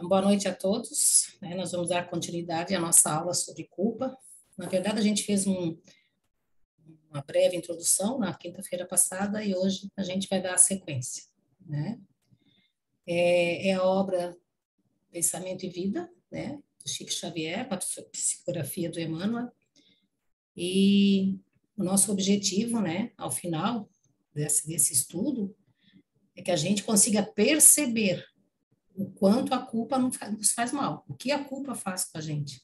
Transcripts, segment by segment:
Boa noite a todos. Nós vamos dar continuidade à nossa aula sobre culpa. Na verdade, a gente fez uma breve introdução na quinta-feira passada e hoje a gente vai dar a sequência, né? É a obra Pensamento e Vida, né, do Chico Xavier, com a psicografia do Emmanuel. E o nosso objetivo, né, ao final desse estudo, é que a gente consiga perceber o quanto a culpa nos faz mal, o que a culpa faz com a gente,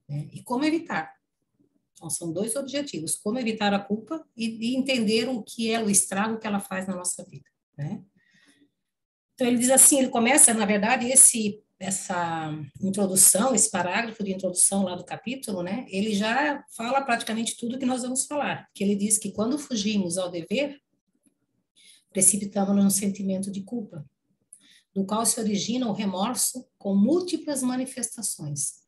né? E como evitar. Então, são dois objetivos, como evitar a culpa e entender o que é o estrago que ela faz na nossa vida, né? Então, ele diz assim, ele começa, na verdade, essa introdução, esse parágrafo de introdução lá do capítulo, né? Ele já fala praticamente tudo que nós vamos falar, que ele diz que quando fugimos ao dever, precipitamos-nos no sentimento de culpa, do qual se origina o remorso com múltiplas manifestações,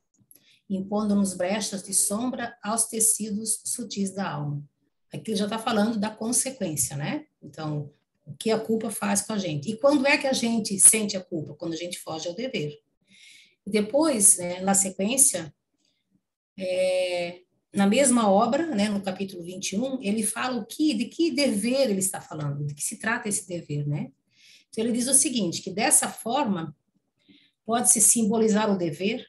impondo-nos brechas de sombra aos tecidos sutis da alma. Aqui ele já está falando da consequência, né? Então, o que a culpa faz com a gente. E quando é que a gente sente a culpa? Quando a gente foge ao dever. E depois, né, na sequência, na mesma obra, né, no capítulo 21, ele fala de que dever ele está falando, de que se trata esse dever, né? Então, ele diz o seguinte, que dessa forma, pode-se simbolizar o dever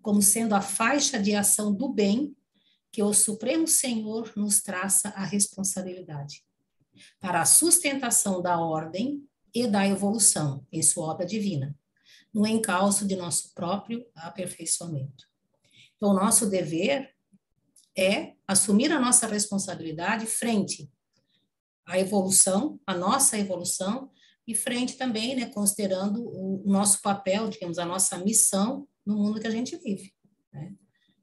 como sendo a faixa de ação do bem que o Supremo Senhor nos traça a responsabilidade para a sustentação da ordem e da evolução em sua obra divina, no encalço de nosso próprio aperfeiçoamento. Então, o nosso dever é assumir a nossa responsabilidade frente à evolução, a nossa evolução, e frente também, né, considerando o nosso papel, digamos, a nossa missão no mundo que a gente vive, né?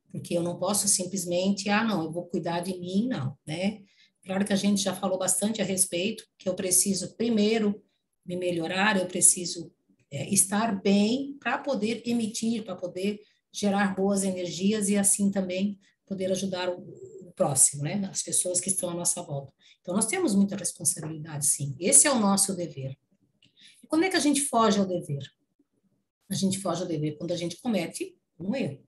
Porque eu não posso simplesmente, não, eu vou cuidar de mim, não, né? Claro que a gente já falou bastante a respeito, que eu preciso primeiro me melhorar, eu preciso estar bem para poder emitir, para poder gerar boas energias e assim também poder ajudar o próximo, né? As pessoas que estão à nossa volta. Então, nós temos muita responsabilidade, sim. Esse é o nosso dever. E quando é que a gente foge ao dever? A gente foge ao dever quando a gente comete um erro.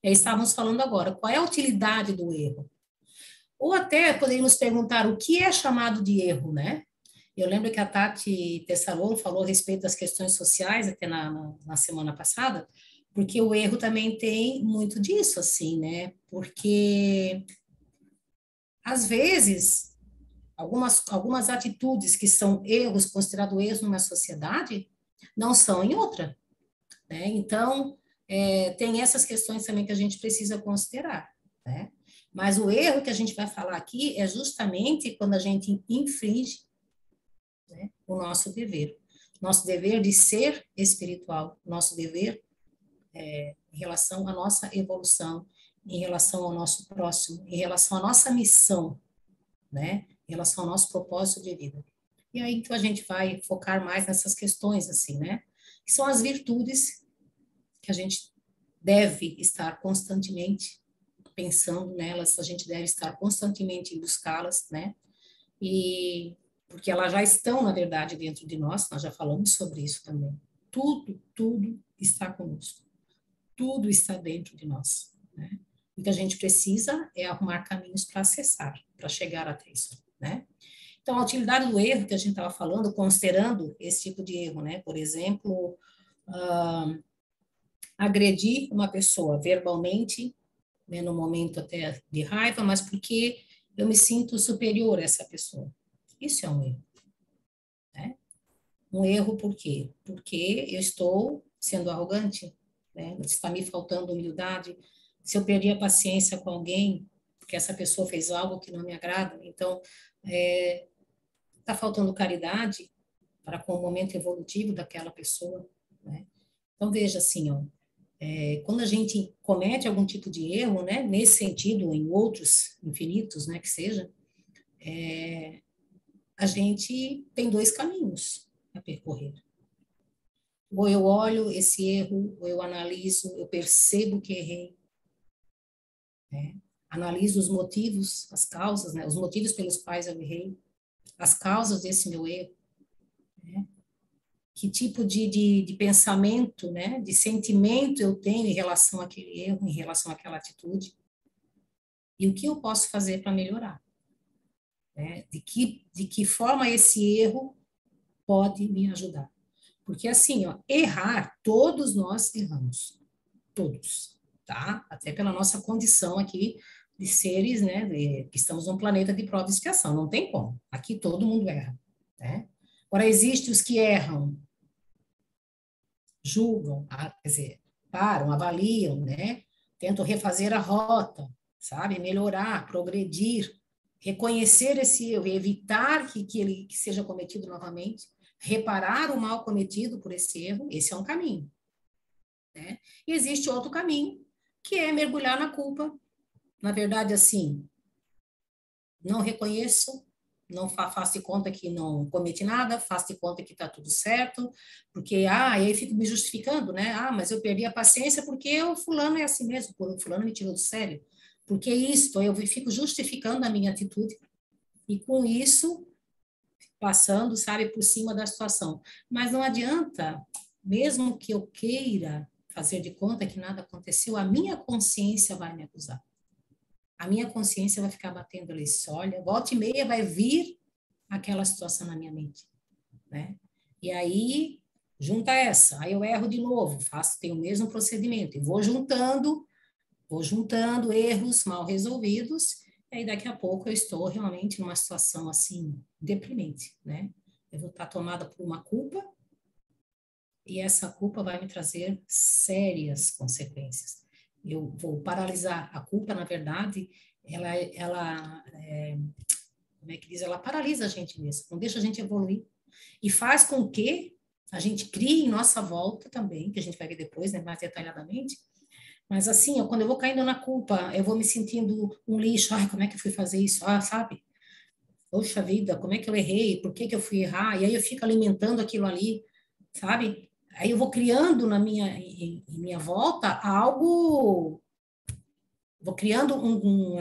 E aí estávamos falando agora, qual é a utilidade do erro? Ou até poderíamos perguntar o que é chamado de erro, né? Eu lembro que a Tati Tessalon falou a respeito das questões sociais até na semana passada, porque o erro também tem muito disso, assim, né? Porque, às vezes, algumas atitudes que são erros, considerados erros numa sociedade, não são em outra, né? Então, tem essas questões também que a gente precisa considerar, né? Mas o erro que a gente vai falar aqui é justamente quando a gente infringe, né, o nosso dever de ser espiritual, nosso dever em relação à nossa evolução, em relação ao nosso próximo, em relação à nossa missão, né, em relação ao nosso propósito de vida. E aí então a gente vai focar mais nessas questões, assim, né, que são as virtudes que a gente deve estar constantemente pensando nelas, a gente deve estar constantemente em buscá-las, né? E porque elas já estão, na verdade, dentro de nós já falamos sobre isso também. Tudo está conosco. Tudo está dentro de nós, né? O que a gente precisa é arrumar caminhos para acessar, para chegar até isso, né? Então, a utilidade do erro que a gente estava falando, considerando esse tipo de erro, né? Por exemplo, agredir uma pessoa verbalmente, né, no momento até de raiva, mas porque eu me sinto superior a essa pessoa. Isso é um erro, né? Um erro por quê? Porque eu estou sendo arrogante, né? Está me faltando humildade. Se eu perdi a paciência com alguém, porque essa pessoa fez algo que não me agrada, então está faltando caridade para com o momento evolutivo daquela pessoa, né? Então veja assim, ó, quando a gente comete algum tipo de erro, né, nesse sentido, ou em outros infinitos, né, que seja, a gente tem dois caminhos a percorrer. Ou eu olho esse erro, ou eu analiso, eu percebo que errei, né? Analiso os motivos, as causas, né, os motivos pelos quais eu errei, as causas desse meu erro, né? que tipo de pensamento, né, de sentimento eu tenho em relação àquele erro, em relação àquela atitude, e o que eu posso fazer para melhorar, né? De que forma esse erro pode me ajudar. Porque assim, ó, errar, todos nós erramos, todos, tá? Até pela nossa condição aqui de seres, né, que estamos num planeta de prova e expiação, não tem como. Aqui todo mundo erra, né? Agora, existem os que erram, julgam, quer dizer, param, avaliam, né? Tentam refazer a rota, sabe? Melhorar, progredir, reconhecer esse erro, evitar que ele que seja cometido novamente, reparar o mal cometido por esse erro, esse é um caminho, né? E existe outro caminho, que é mergulhar na culpa. Na verdade, assim, não reconheço, não faço de conta que não cometi nada, faço de conta que está tudo certo, porque, aí fico me justificando, né? Mas eu perdi a paciência porque o fulano é assim mesmo, o fulano me tirou do sério. Porque isto, eu fico justificando a minha atitude e com isso, passando, sabe, por cima da situação. Mas não adianta, mesmo que eu queira fazer de conta que nada aconteceu, a minha consciência vai me acusar. A minha consciência vai ficar batendo ali, olha, volta e meia vai vir aquela situação na minha mente, né? E aí, junta essa, aí eu erro de novo, tenho o mesmo procedimento, e vou juntando erros mal resolvidos, e aí daqui a pouco eu estou realmente numa situação, assim, deprimente, né? Eu vou estar tomada por uma culpa, e essa culpa vai me trazer sérias consequências. Eu vou paralisar. A culpa, na verdade, como é que diz? Ela paralisa a gente mesmo, não deixa a gente evoluir. E faz com que a gente crie em nossa volta também, que a gente vai ver depois, né, mais detalhadamente. Mas assim, quando eu vou caindo na culpa, eu vou me sentindo um lixo. Como é que eu fui fazer isso? Sabe? Poxa vida, como é que eu errei? Por que que eu fui errar? E aí eu fico alimentando aquilo ali, sabe? Aí eu vou criando em minha volta algo, vou criando como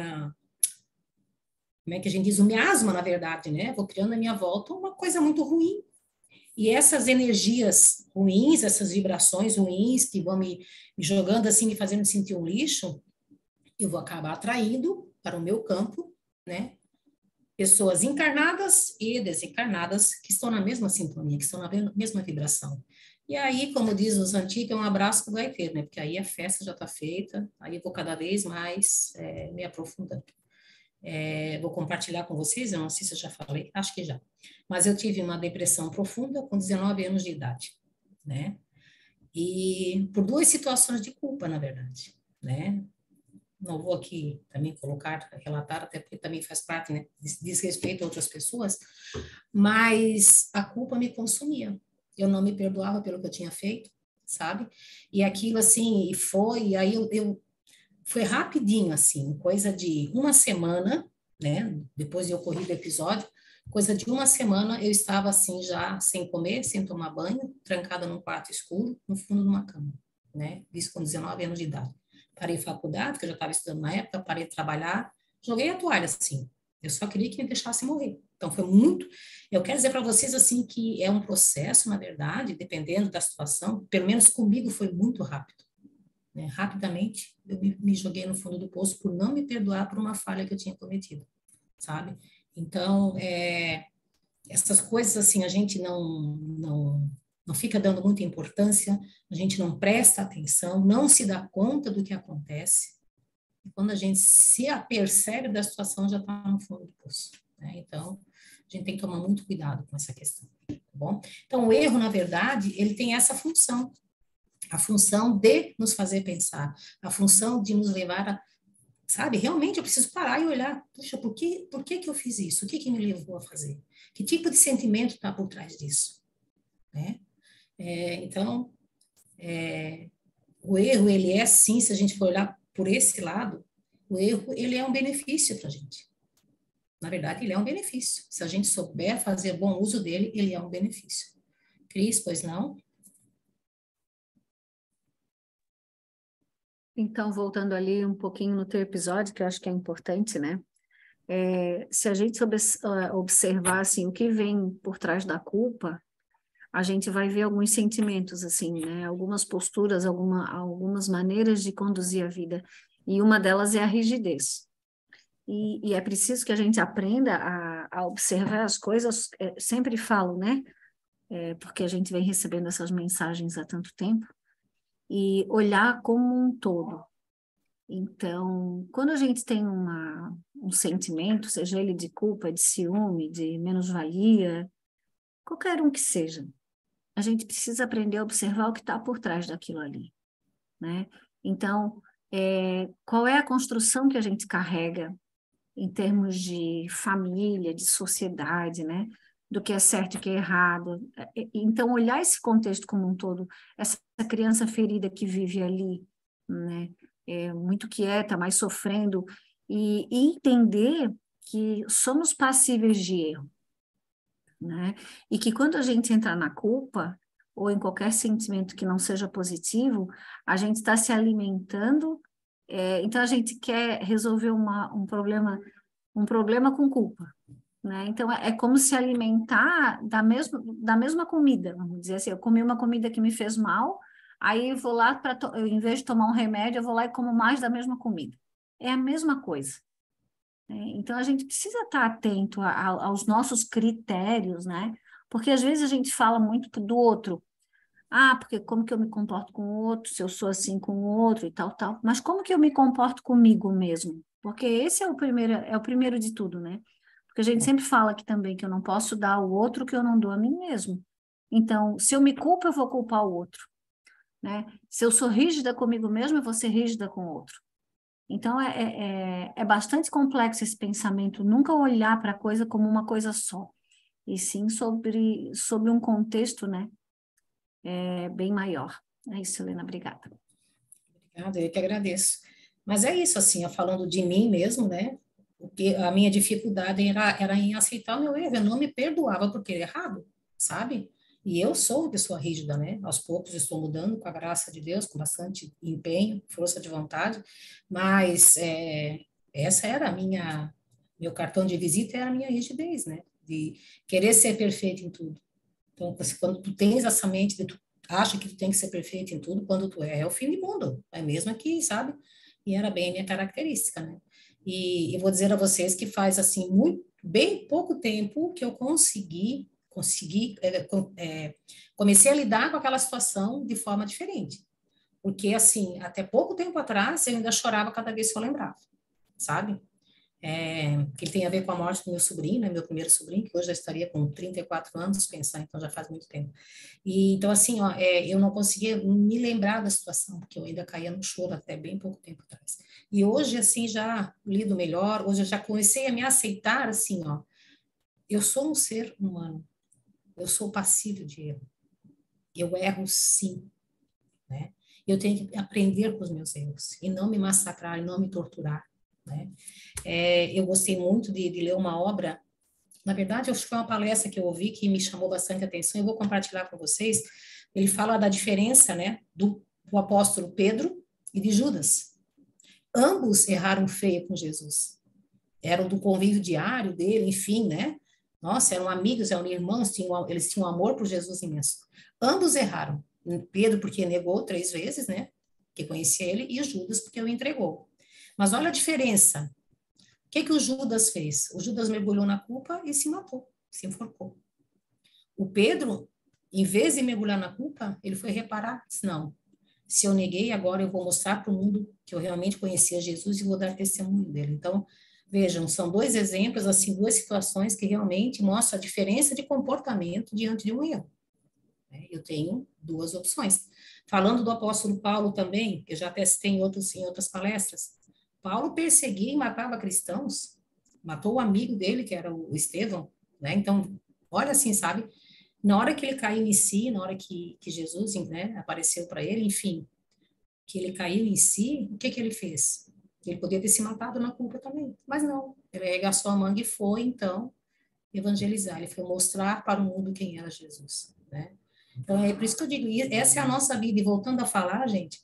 é que a gente diz, um miasma, na verdade, né? Vou criando na minha volta uma coisa muito ruim. E essas energias ruins, essas vibrações ruins que vão me jogando assim, me fazendo sentir um lixo, eu vou acabar atraindo para o meu campo, né? Pessoas encarnadas e desencarnadas que estão na mesma sintonia, que estão na mesma vibração. E aí, como diz os antigos, é um abraço que vai ter, né? Porque aí a festa já está feita, aí eu vou cada vez mais me aprofundando. Vou compartilhar com vocês, eu não sei se eu já falei, acho que já. Mas eu tive uma depressão profunda com 19 anos de idade, né? E por duas situações de culpa, na verdade, né? Não vou aqui também colocar, relatar, até porque também faz parte, né? Diz respeito a outras pessoas, mas a culpa me consumia. Eu não me perdoava pelo que eu tinha feito, sabe? E aquilo assim, e aí foi rapidinho, assim, coisa de uma semana, né? Depois de ocorrido o episódio, coisa de uma semana eu estava assim já sem comer, sem tomar banho, trancada num quarto escuro, no fundo de uma cama, né? Isso com 19 anos de idade. Parei faculdade, que eu já estava estudando na época, parei de trabalhar, joguei a toalha, assim. Eu só queria que me deixasse morrer. Então foi muito. Eu quero dizer para vocês assim que é um processo, na verdade, dependendo da situação. Pelo menos comigo foi muito rápido, né? Rapidamente, eu me joguei no fundo do poço por não me perdoar por uma falha que eu tinha cometido, sabe? Então, essas coisas, assim, a gente não fica dando muita importância, a gente não presta atenção, não se dá conta do que acontece. E quando a gente se apercebe da situação, já está no fundo do poço, né? Então, a gente tem que tomar muito cuidado com essa questão, tá bom? Então, o erro, na verdade, ele tem essa função, a função de nos fazer pensar, a função de nos levar a, sabe, realmente eu preciso parar e olhar, puxa, por que que eu fiz isso? O que que me levou a fazer? Que tipo de sentimento está por trás disso, né? Então, o erro, ele é sim, se a gente for olhar por esse lado, o erro, ele é um benefício para a gente. Na verdade, ele é um benefício. Se a gente souber fazer bom uso dele, ele é um benefício. Cris, pois não? Então, voltando ali um pouquinho no teu episódio, que eu acho que é importante, né? Se a gente observar assim, o que vem por trás da culpa, a gente vai ver alguns sentimentos, assim, né? Algumas posturas, algumas maneiras de conduzir a vida. E uma delas é a rigidez. E é preciso que a gente aprenda a observar as coisas, sempre falo, né? Porque a gente vem recebendo essas mensagens há tanto tempo, e olhar como um todo. Então, quando a gente tem um sentimento, seja ele de culpa, de ciúme, de menos-valia, qualquer um que seja, a gente precisa aprender a observar o que está por trás daquilo ali, né? Então, qual é a construção que a gente carrega em termos de família, de sociedade, né? Do que é certo e o que é errado. Então, olhar esse contexto como um todo, essa criança ferida que vive ali, né? Muito quieta, mas sofrendo, e entender que somos passíveis de erro, né? E que quando a gente entra na culpa, ou em qualquer sentimento que não seja positivo, a gente está se alimentando, então a gente quer resolver um problema com culpa, né? Então é como se alimentar da mesma comida, vamos dizer assim, eu comi uma comida que me fez mal, aí eu vou lá, em vez de tomar um remédio, eu vou lá e como mais da mesma comida. É a mesma coisa. Então, a gente precisa estar atento aos nossos critérios, né? Porque às vezes a gente fala muito do outro. Ah, porque como que eu me comporto com o outro, se eu sou assim com o outro e tal, tal. Mas como que eu me comporto comigo mesmo? Porque esse é o primeiro de tudo, né? Porque a gente sempre fala aqui também que eu não posso dar ao outro o que eu não dou a mim mesmo. Então, se eu me culpo, eu vou culpar o outro, né? Se eu sou rígida comigo mesmo, eu vou ser rígida com o outro. Então, é bastante complexo esse pensamento, nunca olhar para a coisa como uma coisa só, e sim sobre um contexto, né, bem maior. É isso, Helena, obrigada. Obrigada, eu que agradeço. Mas é isso, assim, ó, falando de mim mesmo, né? Porque a minha dificuldade era em aceitar o meu erro, eu não me perdoava por ter errado, sabe? E eu sou uma pessoa rígida, né? Aos poucos estou mudando, com a graça de Deus, com bastante empenho, força de vontade, mas essa era a meu cartão de visita era a minha rigidez, né? De querer ser perfeito em tudo. Então, quando tu tens essa mente de tu acha que tu tem que ser perfeito em tudo, quando tu é o fim do mundo. É mesmo aqui, sabe? E era bem a minha característica, né? E eu vou dizer a vocês que faz, assim, bem pouco tempo que eu comecei a lidar com aquela situação de forma diferente. Porque, assim, até pouco tempo atrás, eu ainda chorava cada vez que eu lembrava, sabe? Que tem a ver com a morte do meu sobrinho, né, meu primeiro sobrinho, que hoje já estaria com 34 anos, pensar, então já faz muito tempo. E, então, assim, ó, eu não conseguia me lembrar da situação, porque eu ainda caía no choro até bem pouco tempo atrás. E hoje, assim, já lido melhor, hoje eu já comecei a me aceitar, assim, ó, eu sou um ser humano, eu sou passível de erro, eu erro sim, né? Eu tenho que aprender com os meus erros, e não me massacrar, e não me torturar, né? Eu gostei muito de ler uma obra. Na verdade, acho que foi uma palestra que eu ouvi que me chamou bastante atenção. Eu vou compartilhar com vocês. Ele fala da diferença, né, do apóstolo Pedro e de Judas. Ambos erraram feio com Jesus. Eram do convívio diário dele, enfim, né? Nossa, eram amigos, eram irmãos, eles tinham um amor por Jesus imenso. Ambos erraram. Pedro porque negou 3 vezes, né? Que conhecia ele, e Judas porque o entregou. Mas olha a diferença. O que o Judas fez? O Judas mergulhou na culpa e se matou, se enforcou. O Pedro, em vez de mergulhar na culpa, ele foi reparar, disse, não, se eu neguei, agora eu vou mostrar para o mundo que eu realmente conhecia Jesus e vou dar testemunho dele. Então, vejam, são 2 exemplos, assim, 2 situações que realmente mostram a diferença de comportamento diante de um erro. Eu tenho 2 opções. Falando do apóstolo Paulo também, que eu já testei em outras palestras, Paulo perseguia e matava cristãos, matou o amigo dele, que era o Estevão, né? Então, olha assim, sabe? Na hora que ele caiu em si, na hora que Jesus, né, apareceu para ele, enfim, que ele caiu em si, o que ele fez? Ele poderia ter se matado na culpa também, mas não. Ele arregaçou a manga e foi, então, evangelizar. Ele foi mostrar para o mundo quem era Jesus, né? Então, é por isso que eu digo, essa é a nossa vida. E voltando a falar, gente,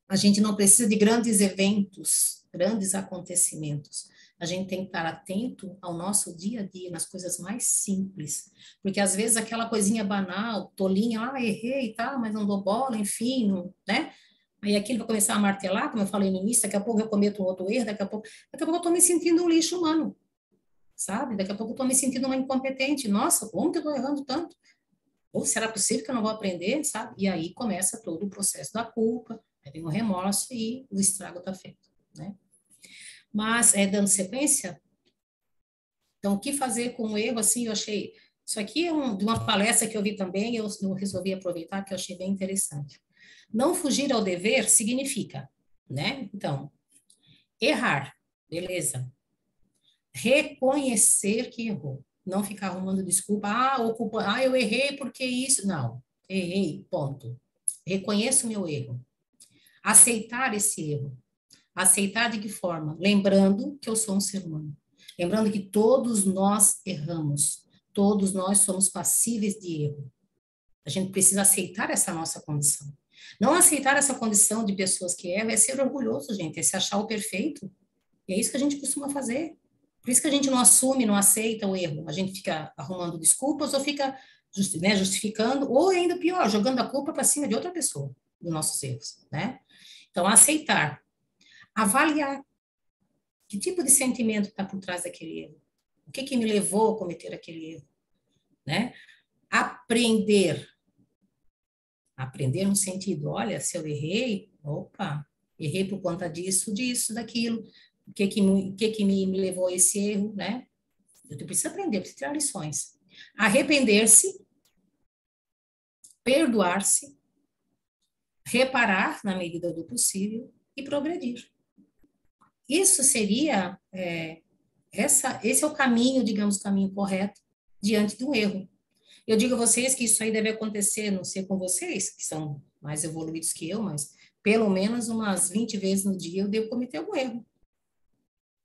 a gente não precisa de grandes eventos, grandes acontecimentos. a gente tem que estar atento ao nosso dia a dia, nas coisas mais simples. Porque às vezes aquela coisinha banal, tolinha, errei e tal, mas não dou bola, enfim, não, né? Aí aquilo vai começar a martelar, como eu falei no início, daqui a pouco eu cometo um outro erro, daqui a pouco eu estou me sentindo um lixo humano, sabe? Daqui a pouco eu estou me sentindo uma incompetente. Nossa, como que eu estou errando tanto? Ou será possível que eu não vou aprender, sabe? E aí começa todo o processo da culpa, aí vem o remorso e o estrago está feito, né? Mas, dando sequência, então, o que fazer com o erro, assim, eu achei... Isso aqui é de uma palestra que eu vi também, eu resolvi aproveitar, que eu achei bem interessante. Não fugir ao dever significa, né? Então, errar, beleza. Reconhecer que errou. Não ficar arrumando desculpa, eu errei porque isso. Não, errei, ponto. Reconheço o meu erro. Aceitar esse erro. Aceitar de que forma? Lembrando que eu sou um ser humano. Lembrando que todos nós erramos. Todos nós somos passíveis de erro. A gente precisa aceitar essa nossa condição. Não aceitar essa condição de pessoas que erram é ser orgulhoso, gente, é se achar o perfeito. E é isso que a gente costuma fazer. Por isso que a gente não assume, não aceita o erro. A gente fica arrumando desculpas ou fica justificando, ou ainda pior, jogando a culpa para cima de outra pessoa, dos nossos erros, né? Então, aceitar. Avaliar. Que tipo de sentimento está por trás daquele erro? O que me levou a cometer aquele erro? Né? Aprender. Aprender no sentido, olha, se eu errei, errei por conta disso, daquilo. O que me levou a esse erro, né? Eu preciso aprender, preciso tirar lições. Arrepender-se, perdoar-se, reparar na medida do possível e progredir. Isso seria, esse é o caminho, digamos, o caminho correto diante do erro. Eu digo a vocês que isso aí deve acontecer, não sei com vocês, que são mais evoluídos que eu, mas pelo menos umas 20 vezes no dia eu devo cometer algum erro.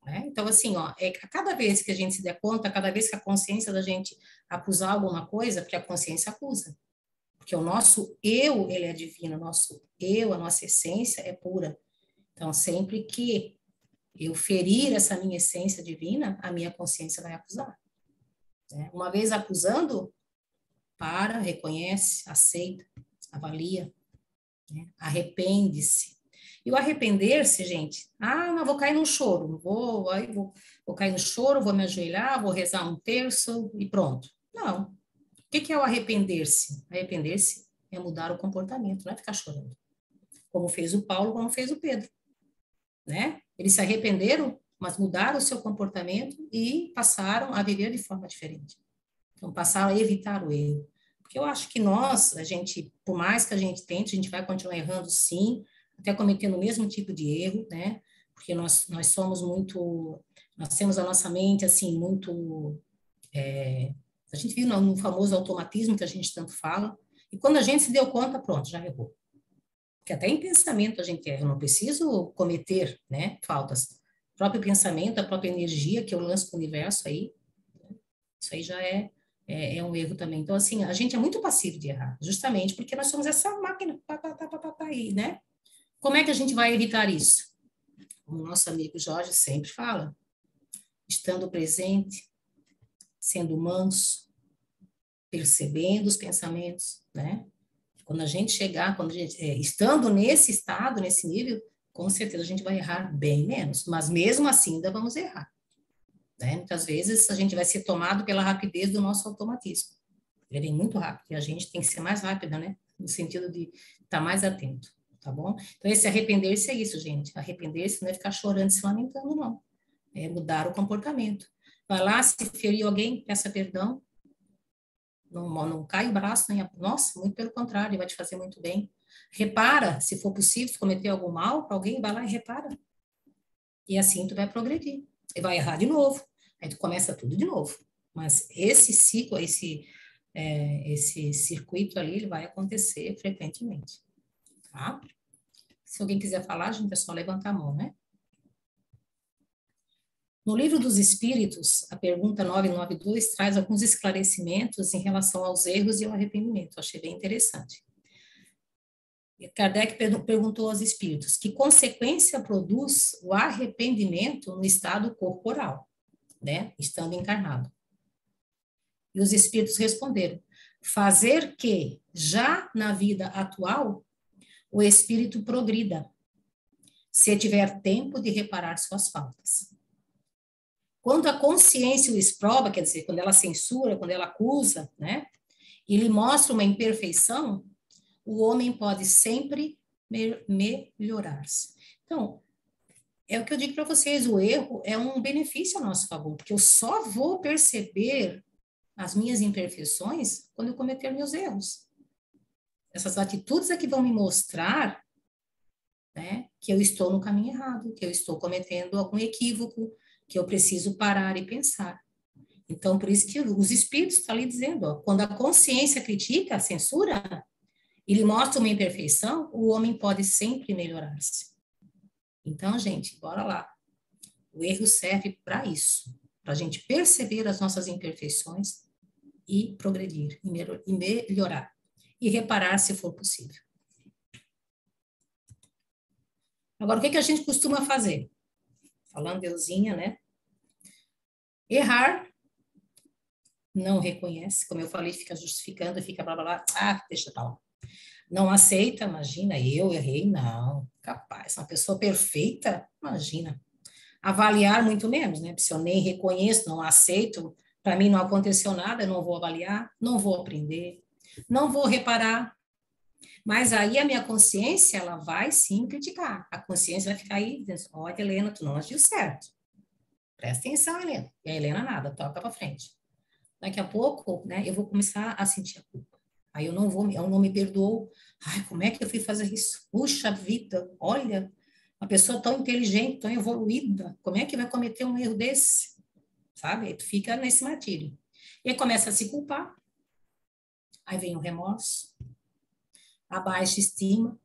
Né? Então, assim, a cada vez que a gente se der conta, cada vez que a consciência da gente acusar alguma coisa, porque a consciência acusa. Porque o nosso eu, ele é divino, o nosso eu, a nossa essência é pura. Então, sempre que eu ferir essa minha essência divina, a minha consciência vai acusar. Né? Uma vez acusando, para, reconhece, aceita, avalia, né? Arrepende-se. E o arrepender-se, gente, não vou cair no choro, vou cair no choro, vou me ajoelhar, vou rezar um terço e pronto. Não. O que é o arrepender-se? Arrepender-se é mudar o comportamento, não é ficar chorando. Como fez o Paulo, como fez o Pedro, né? Eles se arrependeram, mas mudaram o seu comportamento e passaram a viver de forma diferente. Então, passaram a evitar o erro. Porque eu acho que a gente, por mais que a gente tente, a gente vai continuar errando sim, até cometendo o mesmo tipo de erro, né? Porque nós somos muito, nós temos a nossa mente, assim, muito, a gente viu no famoso automatismo que a gente tanto fala, e quando a gente se deu conta, pronto, já errou. Porque até em pensamento a gente erra, eu não preciso cometer, né, faltas. O próprio pensamento, a própria energia que eu lanço para o universo aí, isso aí já é um erro também. Então, assim, a gente é muito passivo de errar, justamente porque nós somos essa máquina, aí, né? Como é que a gente vai evitar isso? Como o nosso amigo Jorge sempre fala, estando presente, sendo manso, percebendo os pensamentos, né? Quando a gente chegar, estando nesse estado, nesse nível, com certeza a gente vai errar bem menos, mas mesmo assim ainda vamos errar. Né? Muitas vezes a gente vai ser tomado pela rapidez do nosso automatismo. Ele vem muito rápido e a gente tem que ser mais rápida, né? No sentido de estar mais atento, tá bom? Então, esse arrepender-se é isso, gente. Arrepender-se não é ficar chorando e se lamentando, não. É mudar o comportamento. Vai lá, se ferir alguém, peça perdão. Não cai o braço, nem nossa, muito pelo contrário, vai te fazer muito bem. Repara, se for possível, se cometer algum mal para alguém, vai lá e repara. E assim tu vai progredir. E vai errar de novo. Aí tu começa tudo de novo. Mas esse ciclo, esse circuito ali, ele vai acontecer frequentemente. Tá? Se alguém quiser falar, gente, é só levantar a mão, né? No Livro dos Espíritos, a pergunta 992 traz alguns esclarecimentos em relação aos erros e ao arrependimento. Eu achei bem interessante. Kardec perguntou aos espíritos que consequência produz o arrependimento no estado corporal, né, estando encarnado. E os espíritos responderam: fazer que, já na vida atual, o espírito progrida, se tiver tempo de reparar suas faltas. Quando a consciência o exproba, quer dizer, quando ela censura, quando ela acusa, né, e lhe mostra uma imperfeição, o homem pode sempre melhorar-se. Então, é o que eu digo para vocês, o erro é um benefício a nosso favor, porque eu só vou perceber as minhas imperfeições quando eu cometer meus erros. Essas atitudes é que vão me mostrar, né, que eu estou no caminho errado, que eu estou cometendo algum equívoco, que eu preciso parar e pensar. Então, por isso que os espíritos estão ali dizendo, ó, quando a consciência critica, censura, e lhe mostra uma imperfeição, o homem pode sempre melhorar-se. Então, gente, bora lá. O erro serve para isso, para a gente perceber as nossas imperfeições e progredir, e melhorar, e reparar se for possível. Agora, o que a gente costuma fazer? Falando euzinha, né? Errar, não reconhece, como eu falei, fica justificando, fica blá, blá, blá, deixa pra lá. Não aceita, imagina, eu errei, não, capaz, uma pessoa perfeita, imagina. Avaliar muito menos, né? Se eu nem reconheço, não aceito, para mim não aconteceu nada, eu não vou avaliar, não vou aprender, não vou reparar. Mas aí a minha consciência, ela vai sim criticar. A consciência vai ficar aí, dizendo, olha, Helena, tu não agiu certo. Presta atenção, Helena. E a Helena nada, toca para frente. Daqui a pouco, né, eu vou começar a sentir a culpa. Aí eu não me perdoou. Ai, como é que eu fui fazer isso? Puxa vida, olha, uma pessoa tão inteligente, tão evoluída, como é que vai cometer um erro desse? Sabe? Aí tu fica nesse martírio. E aí começa a se culpar. Aí vem o remorso, a baixa estima.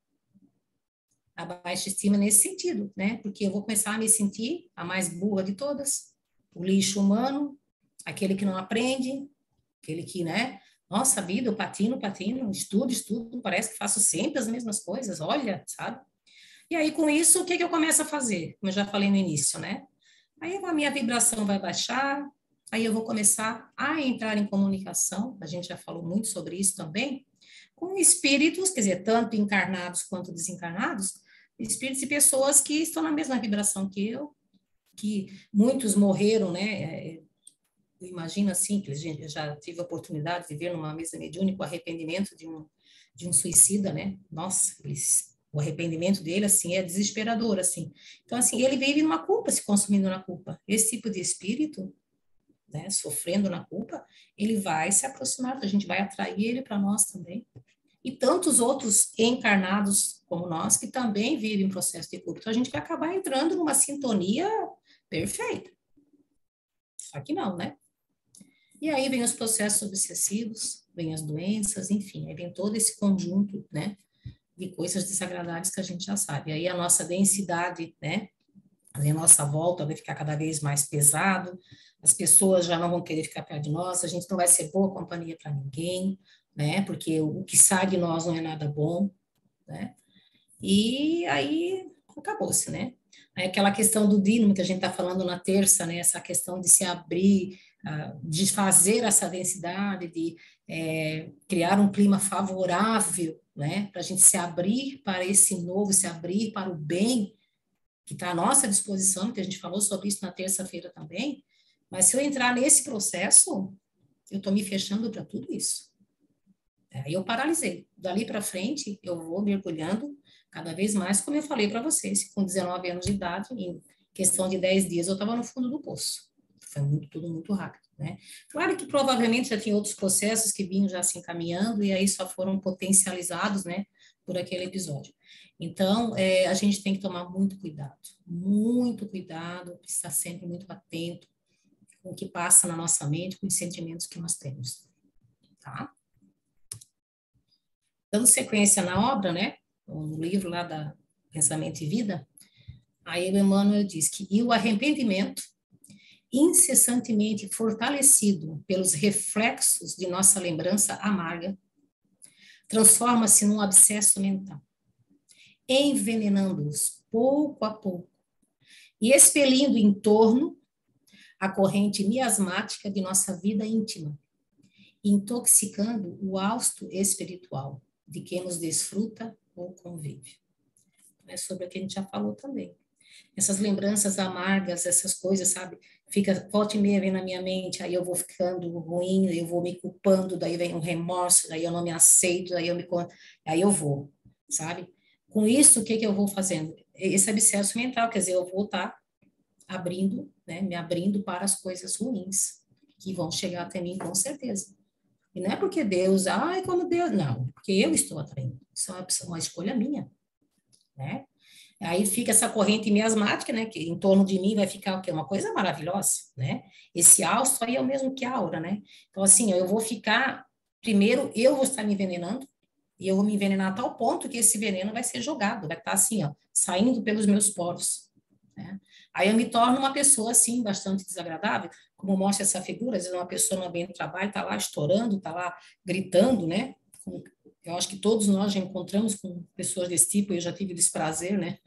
A baixa estima nesse sentido, né? Porque eu vou começar a me sentir a mais burra de todas, o lixo humano, aquele que não aprende, aquele que, né? Nossa vida, eu patino, estudo, parece que faço sempre as mesmas coisas, olha, sabe? E aí, com isso, o que eu começo a fazer? Como eu já falei no início, né? Aí a minha vibração vai baixar, aí eu vou começar a entrar em comunicação, a gente já falou muito sobre isso também, com espíritos, quer dizer, tanto encarnados quanto desencarnados, espíritos e pessoas que estão na mesma vibração que eu, que muitos morreram, né? Eu imagino assim, que eu já tive a oportunidade de ver numa mesa mediúnica o arrependimento de um suicida, né? Nossa, o arrependimento dele, assim, é desesperador, assim. Então, assim, ele vive numa culpa, se consumindo na culpa. Esse tipo de espírito, né, sofrendo na culpa, ele vai se aproximar, a gente vai atrair ele para nós também. E tantos outros encarnados como nós, que também vivem processo de culpa. Então, a gente vai acabar entrando numa sintonia perfeita. Só que não, né? E aí vem os processos obsessivos, vem as doenças, enfim, aí vem todo esse conjunto, né, de coisas desagradáveis que a gente já sabe. Aí a nossa densidade, né, a nossa volta vai ficar cada vez mais pesado, as pessoas já não vão querer ficar perto de nós, a gente não vai ser boa companhia para ninguém, né, porque o que sai de nós não é nada bom, né, e aí acabou-se, né. Aí aquela questão do dínamo que a gente está falando na terça, né, essa questão de se abrir, de fazer essa densidade, de criar um clima favorável, né, para a gente se abrir para esse novo, se abrir para o bem que está à nossa disposição, que a gente falou sobre isso na terça-feira também, mas se eu entrar nesse processo, eu estou me fechando para tudo isso. Aí eu paralisei. Dali para frente, eu vou mergulhando cada vez mais, como eu falei para vocês, com 19 anos de idade, em questão de 10 dias, eu estava no fundo do poço. Foi tudo muito rápido, né? Claro que provavelmente já tinha outros processos que vinham já se encaminhando e aí só foram potencializados, né, por aquele episódio. Então, a gente tem que tomar muito cuidado, estar sempre muito atento com o que passa na nossa mente, com os sentimentos que nós temos, tá? Dando sequência na obra, né, no livro lá da Pensamento e Vida, aí o Emmanuel diz que e o arrependimento, incessantemente fortalecido pelos reflexos de nossa lembrança amarga, transforma-se num abscesso mental. envenenando-os pouco a pouco e expelindo em torno a corrente miasmática de nossa vida íntima, intoxicando o hausto espiritual de quem nos desfruta ou convive. É sobre o que a gente já falou também. Essas lembranças amargas, essas coisas, sabe? Fica, volta e meia vem na minha mente, aí eu vou ficando ruim, eu vou me culpando, daí vem um remorso, daí eu não me aceito, aí eu vou, sabe? Com isso, o que que eu vou fazendo? Esse abscesso mental, quer dizer, eu vou estar abrindo, né, me abrindo para as coisas ruins, que vão chegar até mim com certeza. E não é porque Deus, ai, como Deus, não, porque eu estou atraindo. Isso é uma escolha minha, né? Aí fica essa corrente miasmática, né, que em torno de mim vai ficar o quê? Uma coisa maravilhosa, né? Esse hausto aí é o mesmo que aura, né? Então, assim, eu vou ficar, primeiro, eu vou estar me envenenando, e eu vou me envenenar a tal ponto que esse veneno vai ser jogado, vai estar assim, ó, saindo pelos meus poros, né? Aí eu me torno uma pessoa, assim, bastante desagradável, como mostra essa figura, às vezes uma pessoa no ambiente de trabalho está lá estourando, está lá gritando, né? Eu acho que todos nós já encontramos com pessoas desse tipo, eu já tive o desprazer, né?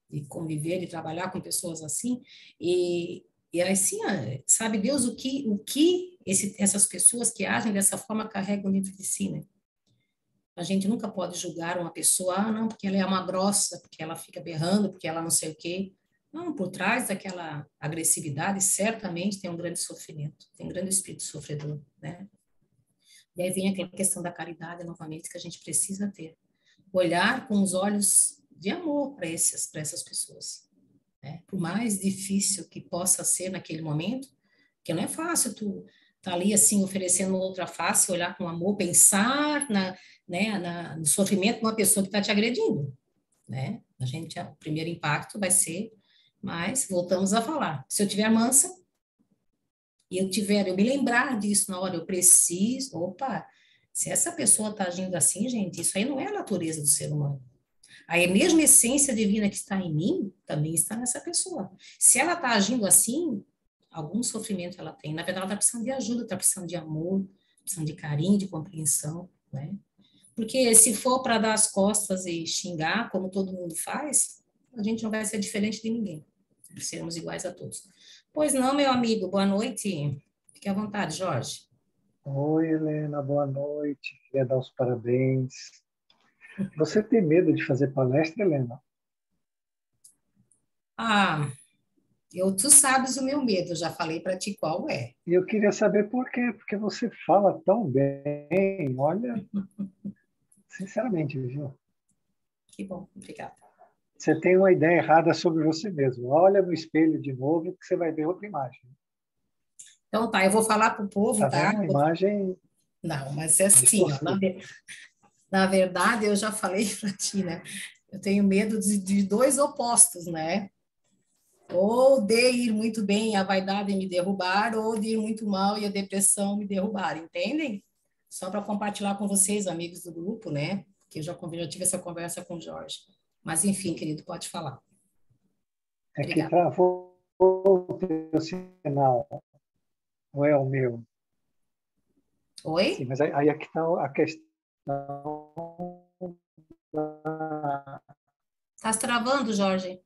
De conviver, de trabalhar com pessoas assim, e assim, sabe Deus essas pessoas que agem dessa forma carregam dentro de si, né? A gente nunca pode julgar uma pessoa, não, porque ela é uma grossa, porque ela fica berrando, porque ela não sei o quê. Não, por trás daquela agressividade, certamente tem um grande sofrimento, tem um grande espírito sofredor, né? E aí vem aquela questão da caridade, novamente, que a gente precisa ter. Olhar com os olhos de amor para essas pessoas, né? Por mais difícil que possa ser naquele momento, porque não é fácil tu tá ali assim oferecendo outra face, olhar com amor, pensar no sofrimento de uma pessoa que está te agredindo, né? O primeiro impacto vai ser, mas voltamos a falar. Se eu tiver mansa e eu me lembrar disso na hora, eu preciso, opa, se essa pessoa está agindo assim, gente, isso aí não é a natureza do ser humano. A mesma essência divina que está em mim também está nessa pessoa. Se ela está agindo assim, algum sofrimento ela tem. Na verdade, ela está precisando de ajuda, está precisando de amor, precisando de carinho, de compreensão, né? Porque se for para dar as costas e xingar, como todo mundo faz, a gente não vai ser diferente de ninguém. Seremos iguais a todos. Pois não, meu amigo, boa noite. Fique à vontade, Jorge. Oi, Helena, boa noite. Queria dar os parabéns. Você tem medo de fazer palestra, Helena? Ah, tu sabes o meu medo, já falei para ti qual é. E eu queria saber por quê, porque você fala tão bem. Olha, sinceramente, viu? Que bom, obrigada. Você tem uma ideia errada sobre você mesmo. Olha no espelho de novo que você vai ver outra imagem. Então tá, eu vou falar para o povo, Tá tá? vendo? Uma imagem Não, mas é assim, ó, distorcida. na verdade, eu já falei para ti, né? Eu tenho medo de dois opostos, né? Ou de ir muito bem e a vaidade me derrubar, ou de ir muito mal e a depressão me derrubar, entendem? Só para compartilhar com vocês, amigos do grupo, né? Que já tive essa conversa com o Jorge. Mas, enfim, querido, pode falar. É que Obrigada. travou o teu sinal, não é o meu. Sim, Oi? mas aí é que está a questão da... Tá se travando, Jorge?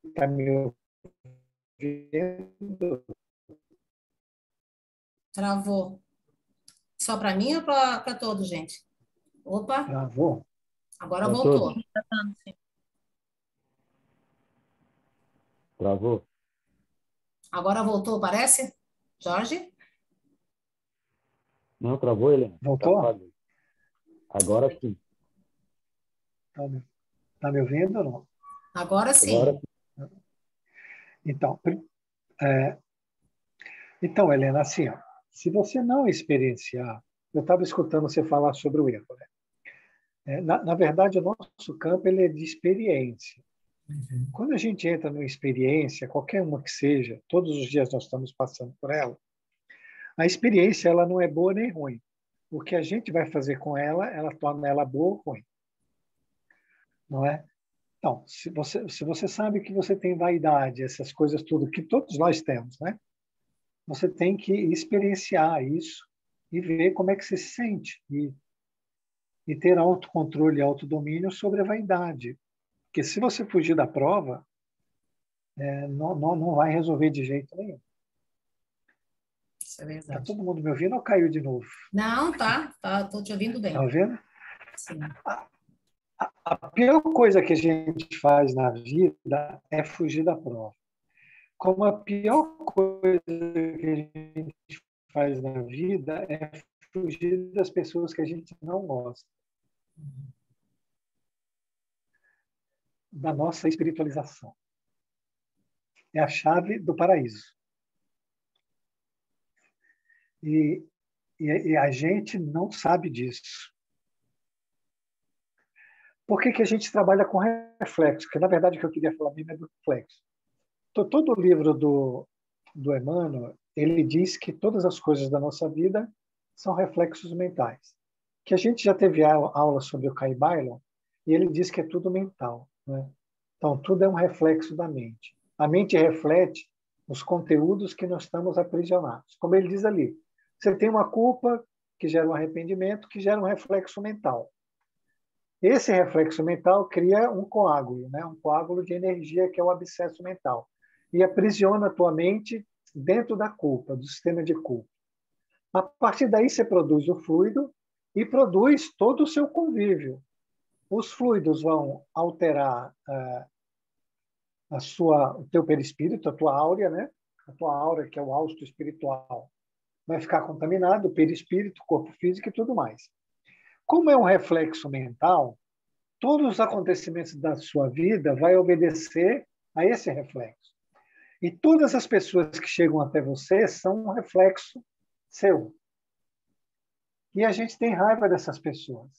Está me ouvindo? Travou. Só para mim ou para todos, gente? Opa, Travou? agora Para voltou. todos. Travou? Agora voltou, parece? Jorge? Não, travou, Helena. Tá Voltou? falhando. Agora sim. Está me ouvindo ou não? Agora Agora sim. sim. Então, é, então, Helena, assim, ó, se você não experienciar, eu estava escutando você falar sobre o erro, né? Na verdade, o nosso campo ele é de experiência. Uhum. Quando a gente entra numa experiência, qualquer uma que seja, todos os dias nós estamos passando por ela, a experiência ela não é boa nem ruim. O que a gente vai fazer com ela, ela torna ela boa ou ruim, não é? Então, se você sabe que você tem vaidade, essas coisas tudo que todos nós temos, né? Você tem que experienciar isso e ver como é que você se sente. e ter autocontrole e autodomínio sobre a vaidade. Porque se você fugir da prova, não vai resolver de jeito nenhum. Isso é Está verdade. todo mundo me ouvindo ou caiu de novo? Não, tá, estou te ouvindo bem. Está ouvindo? Sim. A pior coisa que a gente faz na vida é fugir da prova. Como a pior coisa que a gente faz na vida é fugir das pessoas que a gente não gosta. Da nossa espiritualização. É a chave do paraíso. E a gente não sabe disso. Por que a gente trabalha com reflexo? Porque, na verdade, o que eu queria falar mesmo é do reflexo. Então, todo o livro do Emmanuel, ele diz que todas as coisas da nossa vida são reflexos mentais. Que a gente já teve aula sobre o Kai Bailon, e ele diz que é tudo mental, né? Então, tudo é um reflexo da mente. A mente reflete os conteúdos que nós estamos aprisionados. Como ele diz ali, você tem uma culpa que gera um arrependimento, que gera um reflexo mental. Esse reflexo mental cria um coágulo, né? Um coágulo de energia que é o abscesso mental. E aprisiona a tua mente dentro da culpa, do sistema de culpa. A partir daí você produz o fluido e produz todo o seu convívio. Os fluidos vão alterar o teu perispírito, a tua áurea, né? A tua aura, que é o hausto espiritual, vai ficar contaminado, o perispírito, corpo físico e tudo mais. Como é um reflexo mental, todos os acontecimentos da sua vida vai obedecer a esse reflexo. E todas as pessoas que chegam até você são um reflexo seu. E a gente tem raiva dessas pessoas.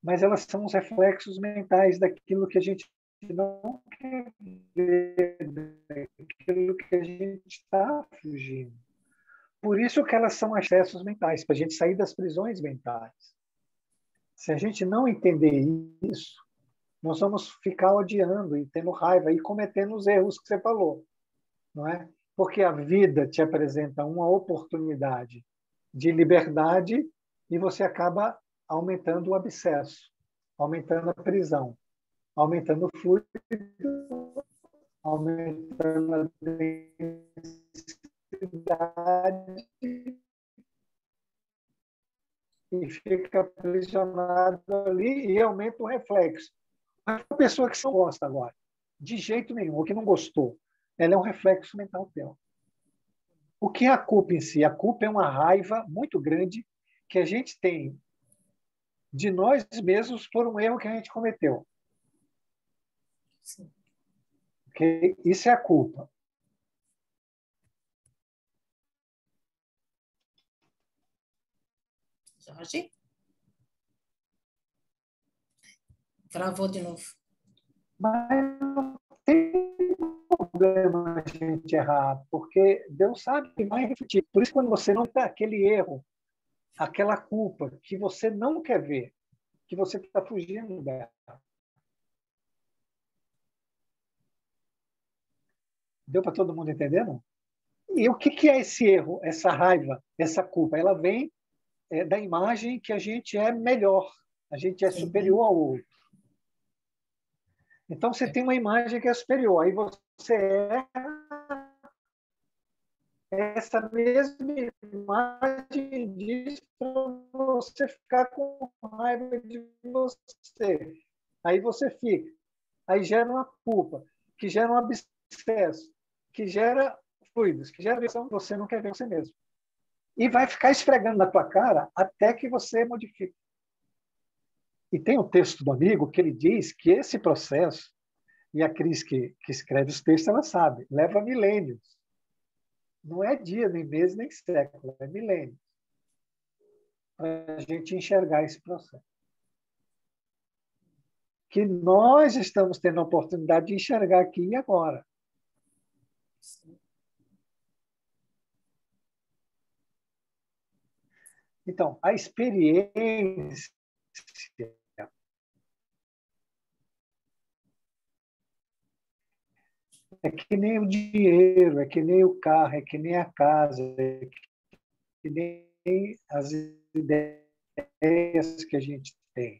Mas elas são os reflexos mentais daquilo que a gente não quer ver, daquilo que a gente está fugindo. Por isso que elas são acessos mentais, para a gente sair das prisões mentais. Se a gente não entender isso, nós vamos ficar odiando e tendo raiva e cometendo os erros que você falou, não é? Porque a vida te apresenta uma oportunidade de liberdade e você acaba aumentando o abscesso, aumentando a prisão, aumentando o fluido, aumentando a densidade e fica aprisionado ali e aumenta o reflexo. A pessoa que você não gosta agora, de jeito nenhum, ou que não gostou, ela é um reflexo mental teu. O que é a culpa em si? A culpa é uma raiva muito grande que a gente tem de nós mesmos por um erro que a gente cometeu. Sim. Okay? Isso é a culpa. Jorge? Travou de novo. Mas não tem problema a gente errar, porque Deus sabe que vai refletir. Por isso, quando você não tem aquele erro, aquela culpa que você não quer ver, que você está fugindo dela. Deu para todo mundo entender, não? E o que é esse erro, essa raiva, essa culpa? Ela vem da imagem que a gente é melhor, a gente é superior ao outro. Então, você tem uma imagem que é superior, aí você erra, essa mesma imagem diz para você ficar com raiva de você. Aí você fica. Aí gera uma culpa, que gera um abscesso, que gera fluidos, que gera agressão que você não quer ver você mesmo. E vai ficar esfregando na tua cara até que você modifique. E tem um texto do amigo que ele diz que esse processo, e a Cris que escreve os textos, ela sabe, leva milênios. Não é dia, nem mês, nem século, é milênios. Para a gente enxergar esse processo. Que nós estamos tendo a oportunidade de enxergar aqui e agora. Então, a experiência é que nem o dinheiro, é que nem o carro, é que nem a casa, é que nem as ideias. ideias que a gente tem.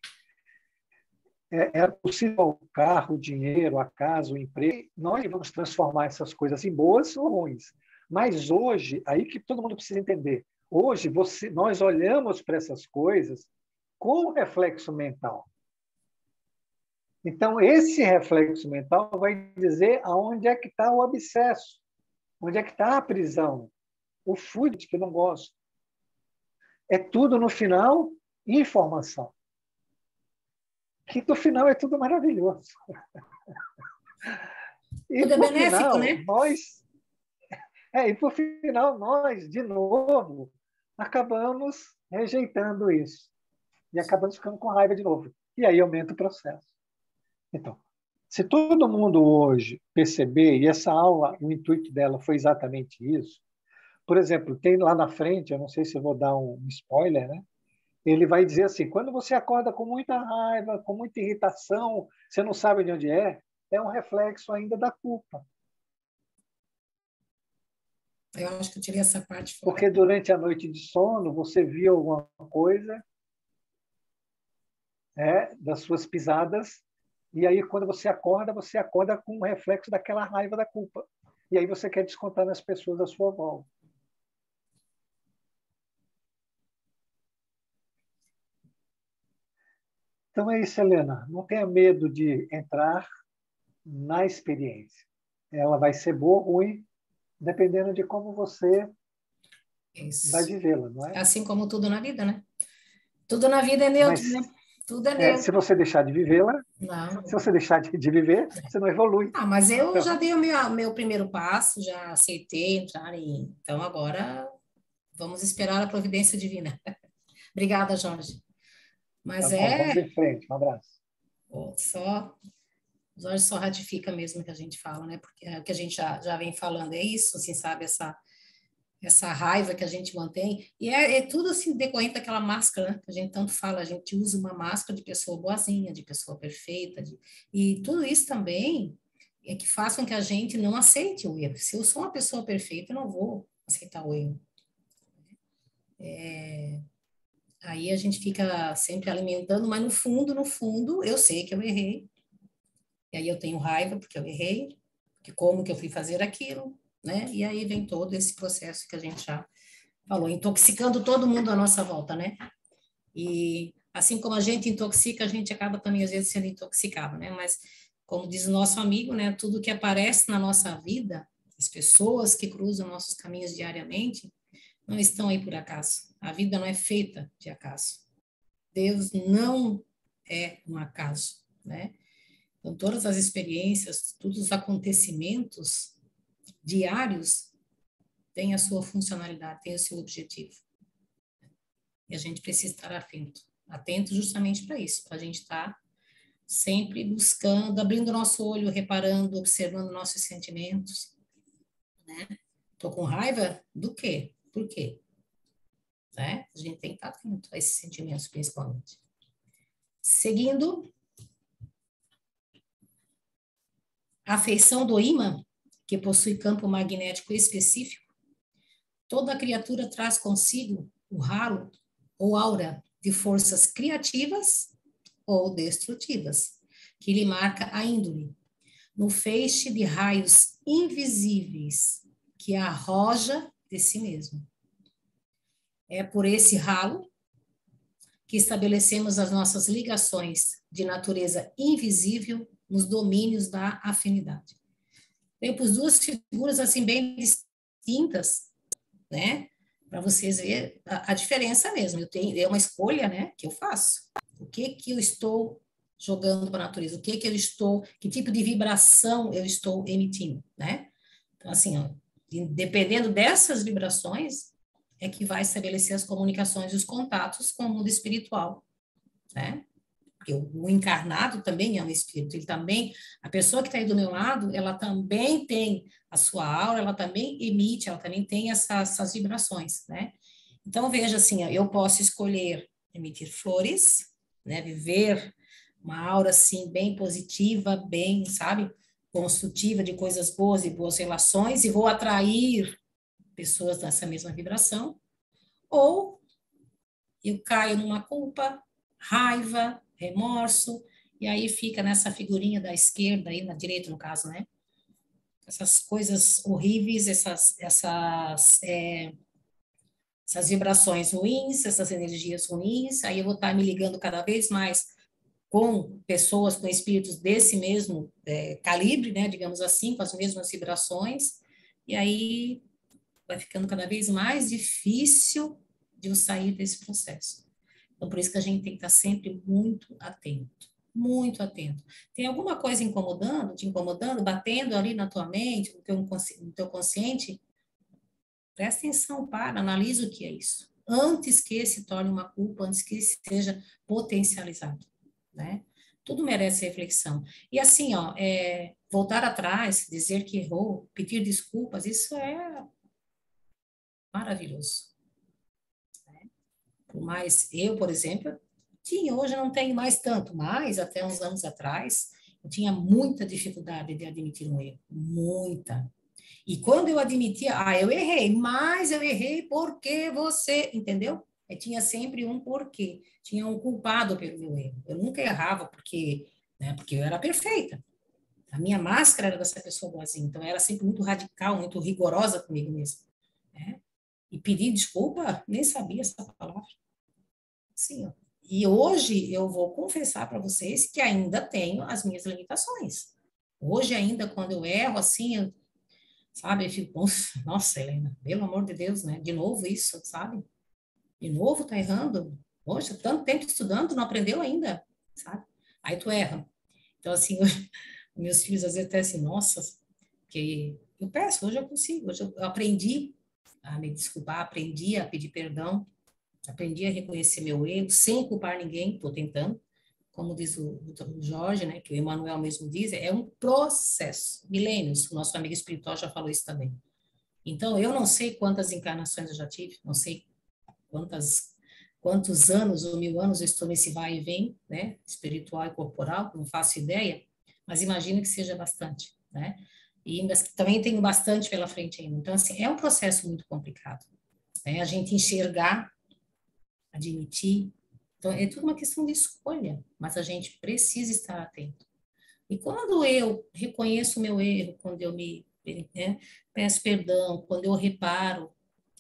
É possível o carro, o dinheiro, a casa, o emprego, nós vamos transformar essas coisas em boas ou ruins. Mas hoje, aí que todo mundo precisa entender, hoje nós olhamos para essas coisas com reflexo mental. Então, esse reflexo mental vai dizer aonde é que está o abscesso, onde é que está a prisão, o fluido que eu não gosto. É tudo, no final, informação. Que no final é tudo maravilhoso. E tudo é por benéfico, final, né? por final, nós, de novo, acabamos rejeitando isso. E acabamos ficando com raiva de novo. E aí aumenta o processo. Então, se todo mundo hoje perceber, e essa aula, o intuito dela foi exatamente isso, por exemplo, tem lá na frente, eu não sei se eu vou dar um spoiler, né? Ele vai dizer assim, quando você acorda com muita raiva, com muita irritação, você não sabe de onde é um reflexo ainda da culpa. Eu acho que eu tirei essa parte fora. Porque durante a noite de sono, você viu alguma coisa das suas pisadas, e aí quando você acorda com um reflexo daquela raiva da culpa. E aí você quer descontar nas pessoas à sua volta. Então é isso, Helena. Não tenha medo de entrar na experiência. Ela vai ser boa ou ruim, dependendo de como você vai vivê-la, não é? Assim como tudo na vida, né? Tudo na vida é neutro, né? Tudo é neutro. Se você deixar de vivê-la, se você deixar de viver, você não evolui. Mas eu já dei o meu primeiro passo, já aceitei entrar em... Então, agora, vamos esperar a providência divina. Obrigada, Jorge. Mas tá bom, vamos em frente. Um abraço. O Jorge só ratifica mesmo o que a gente fala, né? Porque o que a gente já vem falando é isso, assim, sabe? Essa raiva que a gente mantém. E é tudo assim, decorrente daquela máscara, né? Que a gente tanto fala. A gente usa uma máscara de pessoa boazinha, de pessoa perfeita. E tudo isso também é que faz com que a gente não aceite o erro. Se eu sou uma pessoa perfeita, eu não vou aceitar o erro. Aí a gente fica sempre alimentando, mas no fundo, eu sei que eu errei. E aí eu tenho raiva porque eu errei, porque como que eu fui fazer aquilo, né? E aí vem todo esse processo que a gente já falou, intoxicando todo mundo à nossa volta, né? E assim como a gente intoxica, a gente acaba também às vezes sendo intoxicado, né? Mas como diz o nosso amigo, né? Tudo que aparece na nossa vida, as pessoas que cruzam nossos caminhos diariamente, não estão aí por acaso. A vida não é feita de acaso. Deus não é um acaso, né? Então, todas as experiências, todos os acontecimentos diários têm a sua funcionalidade, têm o seu objetivo. E a gente precisa estar atento justamente para isso, para a gente estar sempre buscando, abrindo o nosso olho, reparando, observando nossos sentimentos, né? Estou com raiva do quê? Por quê? Né? A gente tem que estar atento a esses sentimentos, principalmente. Seguindo, a feição do ímã, que possui campo magnético específico, toda criatura traz consigo o halo ou aura de forças criativas ou destrutivas, que lhe marca a índole, no feixe de raios invisíveis que arroja de si mesmo. É por esse halo que estabelecemos as nossas ligações de natureza invisível nos domínios da afinidade. Temos duas figuras assim bem distintas, né? Para vocês verem a diferença mesmo. É uma escolha, né, que eu faço. O que eu estou jogando para a natureza? Que tipo de vibração eu estou emitindo, né? Então, assim, ó, dependendo dessas vibrações, é que vai estabelecer as comunicações e os contatos com o mundo espiritual, né? Porque o encarnado também é um espírito, ele também, a pessoa que está aí do meu lado, ela também tem a sua aura, ela também emite, ela também tem essas vibrações, né? Então, veja assim, eu posso escolher emitir flores, né? Viver uma aura, assim, bem positiva, bem, sabe? Construtiva, de coisas boas e boas relações, e vou atrair pessoas dessa mesma vibração, ou eu caio numa culpa, raiva, remorso, e aí fica nessa figurinha da esquerda, aí na direita, no caso, né? Essas coisas horríveis, essas vibrações ruins, essas energias ruins, aí eu vou estar me ligando cada vez mais com pessoas, com espíritos desse mesmo calibre, né, digamos assim, com as mesmas vibrações, e aí vai ficando cada vez mais difícil de eu sair desse processo. Então, por isso que a gente tem que estar sempre muito atento, muito atento. Tem alguma coisa incomodando, te incomodando, batendo ali na tua mente, no teu consciente? Presta atenção, analisa o que é isso. Antes que se torne uma culpa, antes que seja potencializado, né? Tudo merece reflexão. E assim, ó, voltar atrás, dizer que errou, pedir desculpas, isso é maravilhoso. Né? Por mais, eu, por exemplo, hoje não tenho mais tanto, mas até uns anos atrás, eu tinha muita dificuldade de admitir um erro, muita. E quando eu admitia, eu errei, mas eu errei porque você, entendeu? Eu tinha sempre um porquê, tinha um culpado pelo meu erro. Eu nunca errava porque eu era perfeita. A minha máscara era dessa pessoa boazinha, então eu era sempre muito radical, muito rigorosa comigo mesma. Né? E pedir desculpa, nem sabia essa palavra. Sim, ó. E hoje eu vou confessar para vocês que ainda tenho as minhas limitações. Hoje ainda, quando eu erro, assim, sabe? Eu fico, nossa, Helena, pelo amor de Deus, né? De novo isso, sabe? De novo tá errando? Poxa, tanto tempo estudando, não aprendeu ainda, sabe? Aí tu erra. Então, assim, meus filhos às vezes até assim, nossa, que eu peço, hoje eu consigo, hoje eu aprendi a me desculpar, aprendi a pedir perdão, aprendi a reconhecer meu erro, sem culpar ninguém, estou tentando, como diz o Jorge, né, que o Emmanuel mesmo diz, é um processo, milênios, o nosso amigo espiritual já falou isso também. Então, eu não sei quantas encarnações eu já tive, não sei quantos anos ou 1000 anos eu estou nesse vai e vem, né, espiritual e corporal, não faço ideia, mas imagino que seja bastante, né, e também tenho bastante pela frente ainda. Então, assim, é um processo muito complicado, né, a gente enxergar, admitir, então é tudo uma questão de escolha, mas a gente precisa estar atento. E quando eu reconheço o meu erro, quando eu peço perdão, quando eu reparo,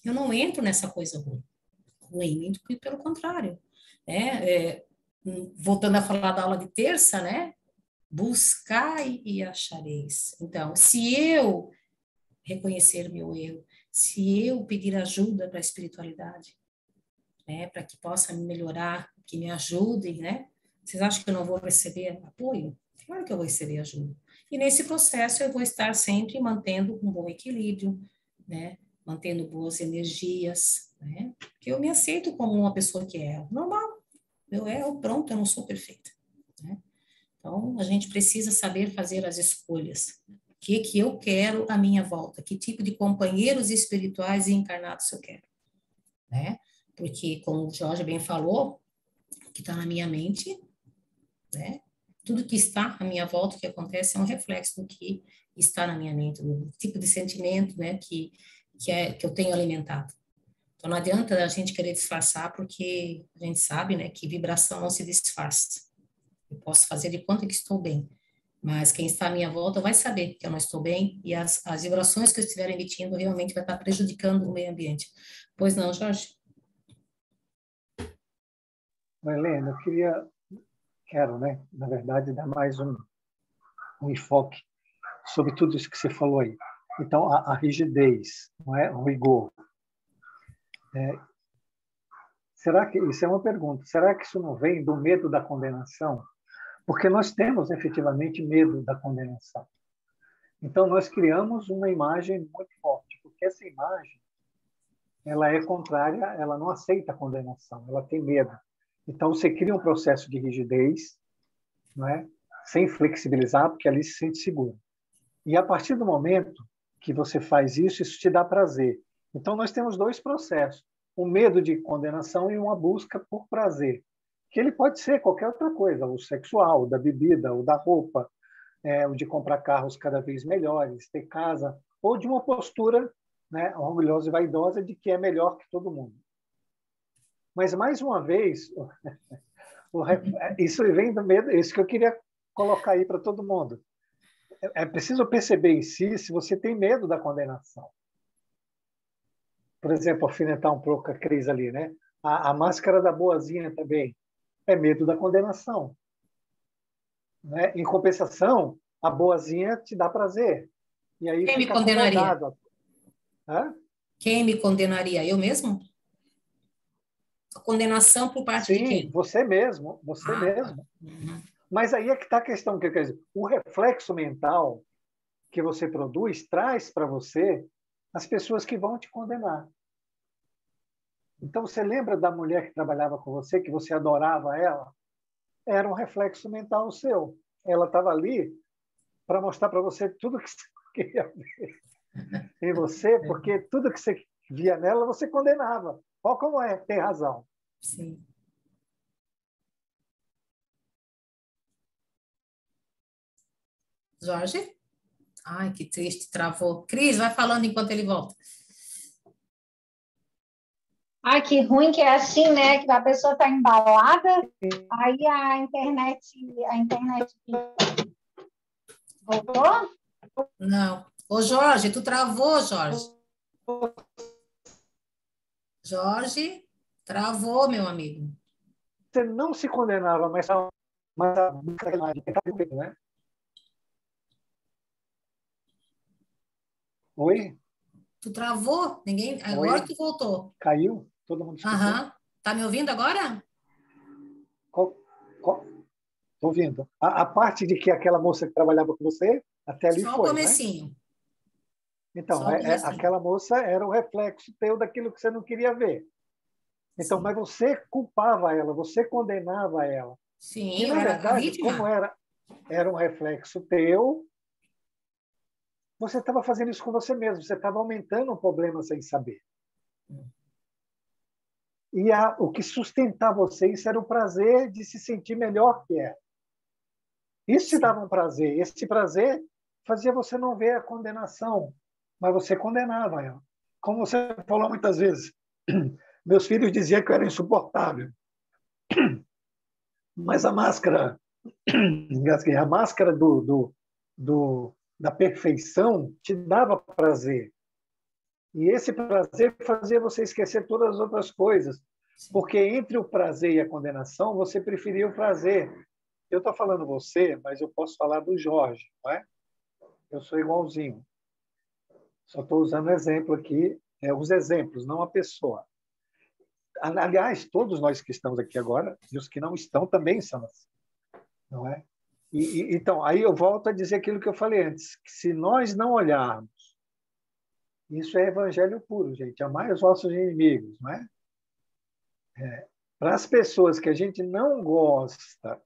eu não entro nessa coisa ruim, muito pelo contrário. Voltando a falar da aula de terça, né? Buscai e achareis. Então, se eu reconhecer meu erro, se eu pedir ajuda para a espiritualidade, né, para que possa me melhorar, que me ajudem, né? Vocês acham que eu não vou receber apoio? Claro que eu vou receber ajuda. E nesse processo eu vou estar sempre mantendo um bom equilíbrio, né? Mantendo boas energias, né? Porque eu me aceito como uma pessoa que é normal. Eu erro, pronto, eu não sou perfeita, né? Então, a gente precisa saber fazer as escolhas. O que eu quero à minha volta? Que tipo de companheiros espirituais e encarnados eu quero, né? Porque, como o Jorge bem falou, o que está na minha mente, né? Tudo que está à minha volta, o que acontece, é um reflexo do que está na minha mente, do tipo de sentimento, né? Que eu tenho alimentado. Então, não adianta a gente querer disfarçar, porque a gente sabe, né? Que vibração não se disfarça. Eu posso fazer de conta que estou bem, mas quem está à minha volta vai saber que eu não estou bem e as vibrações que eu estiver emitindo realmente vai estar prejudicando o meio ambiente. Pois não, Jorge? Helena, quero, né, na verdade, dar mais um enfoque sobre tudo isso que você falou aí. Então, a rigidez, não é? O rigor. Será que isso é uma pergunta? Será que isso não vem do medo da condenação? Porque nós temos efetivamente medo da condenação. Então, nós criamos uma imagem muito forte, porque essa imagem ela é contrária, ela não aceita a condenação, ela tem medo. Então, você cria um processo de rigidez, não é? Sem flexibilizar, porque ali se sente seguro. E a partir do momento que você faz isso, isso te dá prazer. Então, nós temos dois processos. O medo de condenação e uma busca por prazer, que ele pode ser qualquer outra coisa, o sexual, o da bebida, o da roupa, o de comprar carros cada vez melhores, ter casa, ou de uma postura, né, orgulhosa e vaidosa de que é melhor que todo mundo. Mas, mais uma vez, isso vem do medo, isso que eu queria colocar aí para todo mundo. É preciso perceber em si se você tem medo da condenação. Por exemplo, alfinetar um pouco a Cris ali, né? A máscara da boazinha também é medo da condenação. Né? Em compensação, a boazinha te dá prazer. E aí Quem me fica condenaria? acomodado. Hã? Quem me condenaria? Eu mesmo? A condenação por parte de Sim, quem? você mesmo, você Ah, tá. mesmo. Uhum. Mas aí é que está a questão, que quer dizer, o reflexo mental que você produz traz para você as pessoas que vão te condenar. Então, você lembra da mulher que trabalhava com você, que você adorava ela? Era um reflexo mental seu. Ela estava ali para mostrar para você tudo que você queria ver em você, porque tudo que você via nela, você condenava. Olha como é, tem razão. Sim. Jorge? Ai, que triste, travou. Cris, vai falando enquanto ele volta. Ai, que ruim que é assim, né? Que a pessoa está embalada, aí a internet voltou? Não. Ô, Jorge, tu travou, Jorge. Jorge, travou, meu amigo. Você não se condenava, mas a né? Oi? Tu travou? Ninguém. Agora Oi? tu voltou. Caiu? Todo mundo escutou? Aham. Tá me ouvindo agora? Estou ouvindo. A parte de que aquela moça que trabalhava com você, até ali Só o foi, né? comecinho. Então, Só o comecinho. aquela moça era o reflexo teu daquilo que você não queria ver. Então, Sim. mas você culpava ela, você condenava ela. Sim, E, eu na era a verdade, como vítima. era um reflexo teu, você estava fazendo isso com você mesmo, você estava aumentando o problema sem saber. E o que sustentava você, isso era o prazer de se sentir melhor que era. Isso te dava um prazer. Esse prazer fazia você não ver a condenação, mas você condenava ela. Como você falou muitas vezes, meus filhos diziam que eu era insuportável. Mas a máscara, a máscara da perfeição te dava prazer. E esse prazer fazia você esquecer todas as outras coisas. Porque entre o prazer e a condenação, você preferia o prazer. Eu estou falando você, mas eu posso falar do Jorge, não é? Eu sou igualzinho. Só estou usando exemplo aqui, os exemplos, não a pessoa. Aliás, todos nós que estamos aqui agora, e os que não estão também são assim, não é? Então, aí eu volto a dizer aquilo que eu falei antes, que se nós não olharmos, isso é evangelho puro, gente, amai os vossos inimigos, não é? Para as pessoas que a gente não gosta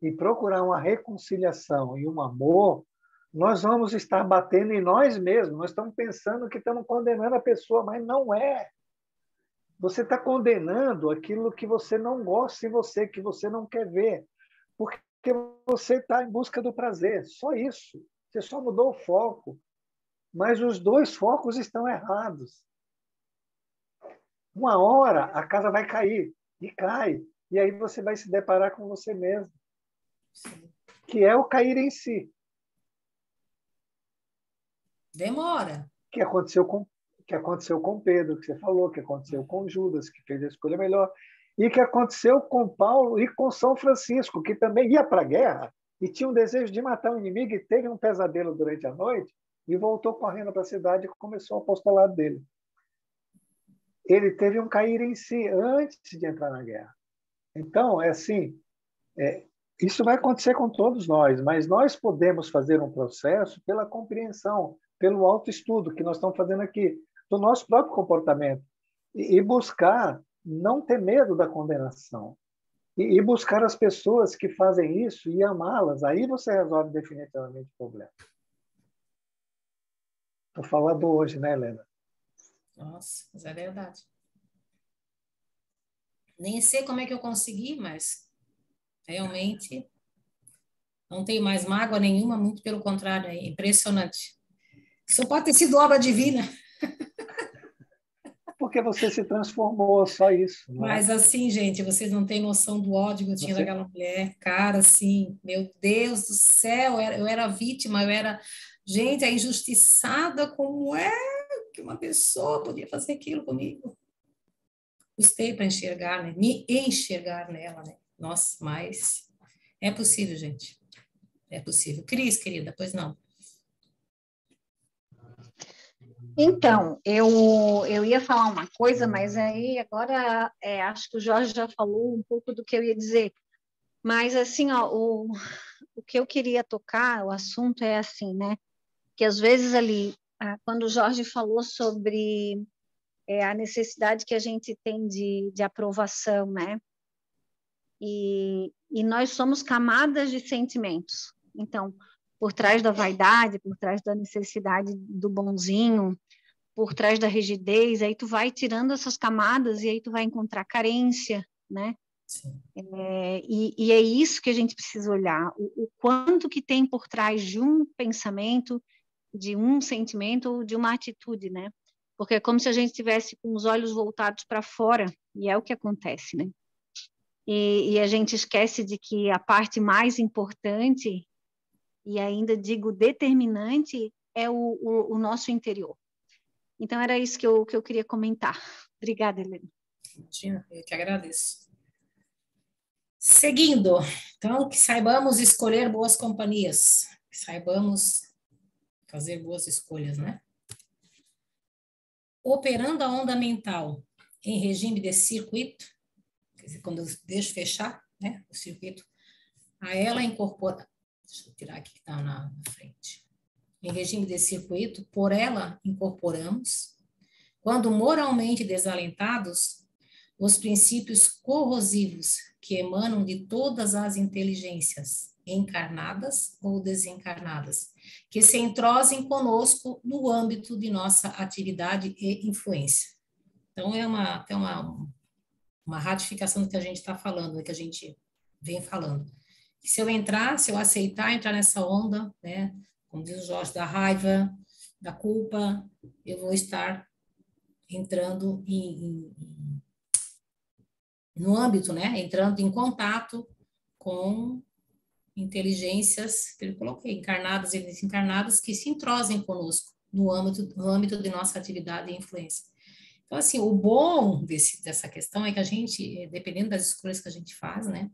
e procurar uma reconciliação e um amor, nós vamos estar batendo em nós mesmos. Nós estamos pensando que estamos condenando a pessoa, mas não é. Você está condenando aquilo que você não gosta em você, que você não quer ver, porque você está em busca do prazer. Só isso. Você só mudou o foco. Mas os dois focos estão errados. Uma hora a casa vai cair, e cai. E aí você vai se deparar com você mesmo, que é o cair em si. Demora. Que aconteceu com Pedro, que você falou, que aconteceu com Judas, que fez a escolha melhor, e que aconteceu com Paulo e com São Francisco, que também ia para a guerra e tinha um desejo de matar o inimigo e teve um pesadelo durante a noite e voltou correndo para a cidade e começou o apostolado dele. Ele teve um cair em si antes de entrar na guerra. Então, isso vai acontecer com todos nós, mas nós podemos fazer um processo pela compreensão, pelo autoestudo que nós estamos fazendo aqui, do nosso próprio comportamento, e buscar não ter medo da condenação, e buscar as pessoas que fazem isso e amá-las. Aí você resolve definitivamente o problema. Estou falando hoje, né, Helena? Nossa, mas é verdade. Nem sei como é que eu consegui, mas realmente não tenho mais mágoa nenhuma, muito pelo contrário, é impressionante. Isso pode ter sido obra divina. porque você se transformou, só isso. Não é? Mas assim, gente, vocês não têm noção do ódio que eu tinha daquela mulher. Cara, assim, meu Deus do céu, eu era vítima, eu era... Gente, a injustiçada, como é que uma pessoa podia fazer aquilo comigo? Custei para enxergar, né? Me enxergar nela, né? Nossa, mas é possível, gente. É possível. Cris, querida, pois não. Então, eu ia falar uma coisa, mas aí agora acho que o Jorge já falou um pouco do que eu ia dizer. Mas assim, ó, o que eu queria tocar, o assunto é assim, né? Que às vezes ali, quando o Jorge falou sobre a necessidade que a gente tem de aprovação, né? E nós somos camadas de sentimentos. Então, por trás da vaidade, por trás da necessidade do bonzinho, por trás da rigidez, aí tu vai tirando essas camadas e aí tu vai encontrar carência, né? Sim. E é isso que a gente precisa olhar, o quanto que tem por trás de um pensamento, de um sentimento ou de uma atitude, né? Porque é como se a gente estivesse com os olhos voltados para fora, e é o que acontece, né? E a gente esquece de que a parte mais importante, e ainda digo determinante, é o nosso interior. Então, era isso que eu queria comentar. Obrigada, Helena. Imagina, eu que agradeço. Seguindo, então, que saibamos escolher boas companhias, que saibamos fazer boas escolhas, né? Operando a onda mental em regime de circuito, quer dizer, quando eu deixo fechar, né, o circuito, a ela incorpora, deixa eu tirar aqui que está na frente, em regime de circuito, por ela incorporamos, quando moralmente desalentados, os princípios corrosivos que emanam de todas as inteligências, encarnadas ou desencarnadas, que se entrosem conosco no âmbito de nossa atividade e influência. Então, é uma ratificação do que a gente está falando, do que a gente vem falando. Se eu entrar, se eu aceitar entrar nessa onda, né, como diz o Jorge, da raiva, da culpa, eu vou estar entrando no âmbito, né, entrando em contato com inteligências, que eu coloquei, encarnadas e desencarnadas, que se entrosem conosco no âmbito de nossa atividade e influência. Então, assim, o bom dessa questão é que a gente, dependendo das escolhas que a gente faz, né,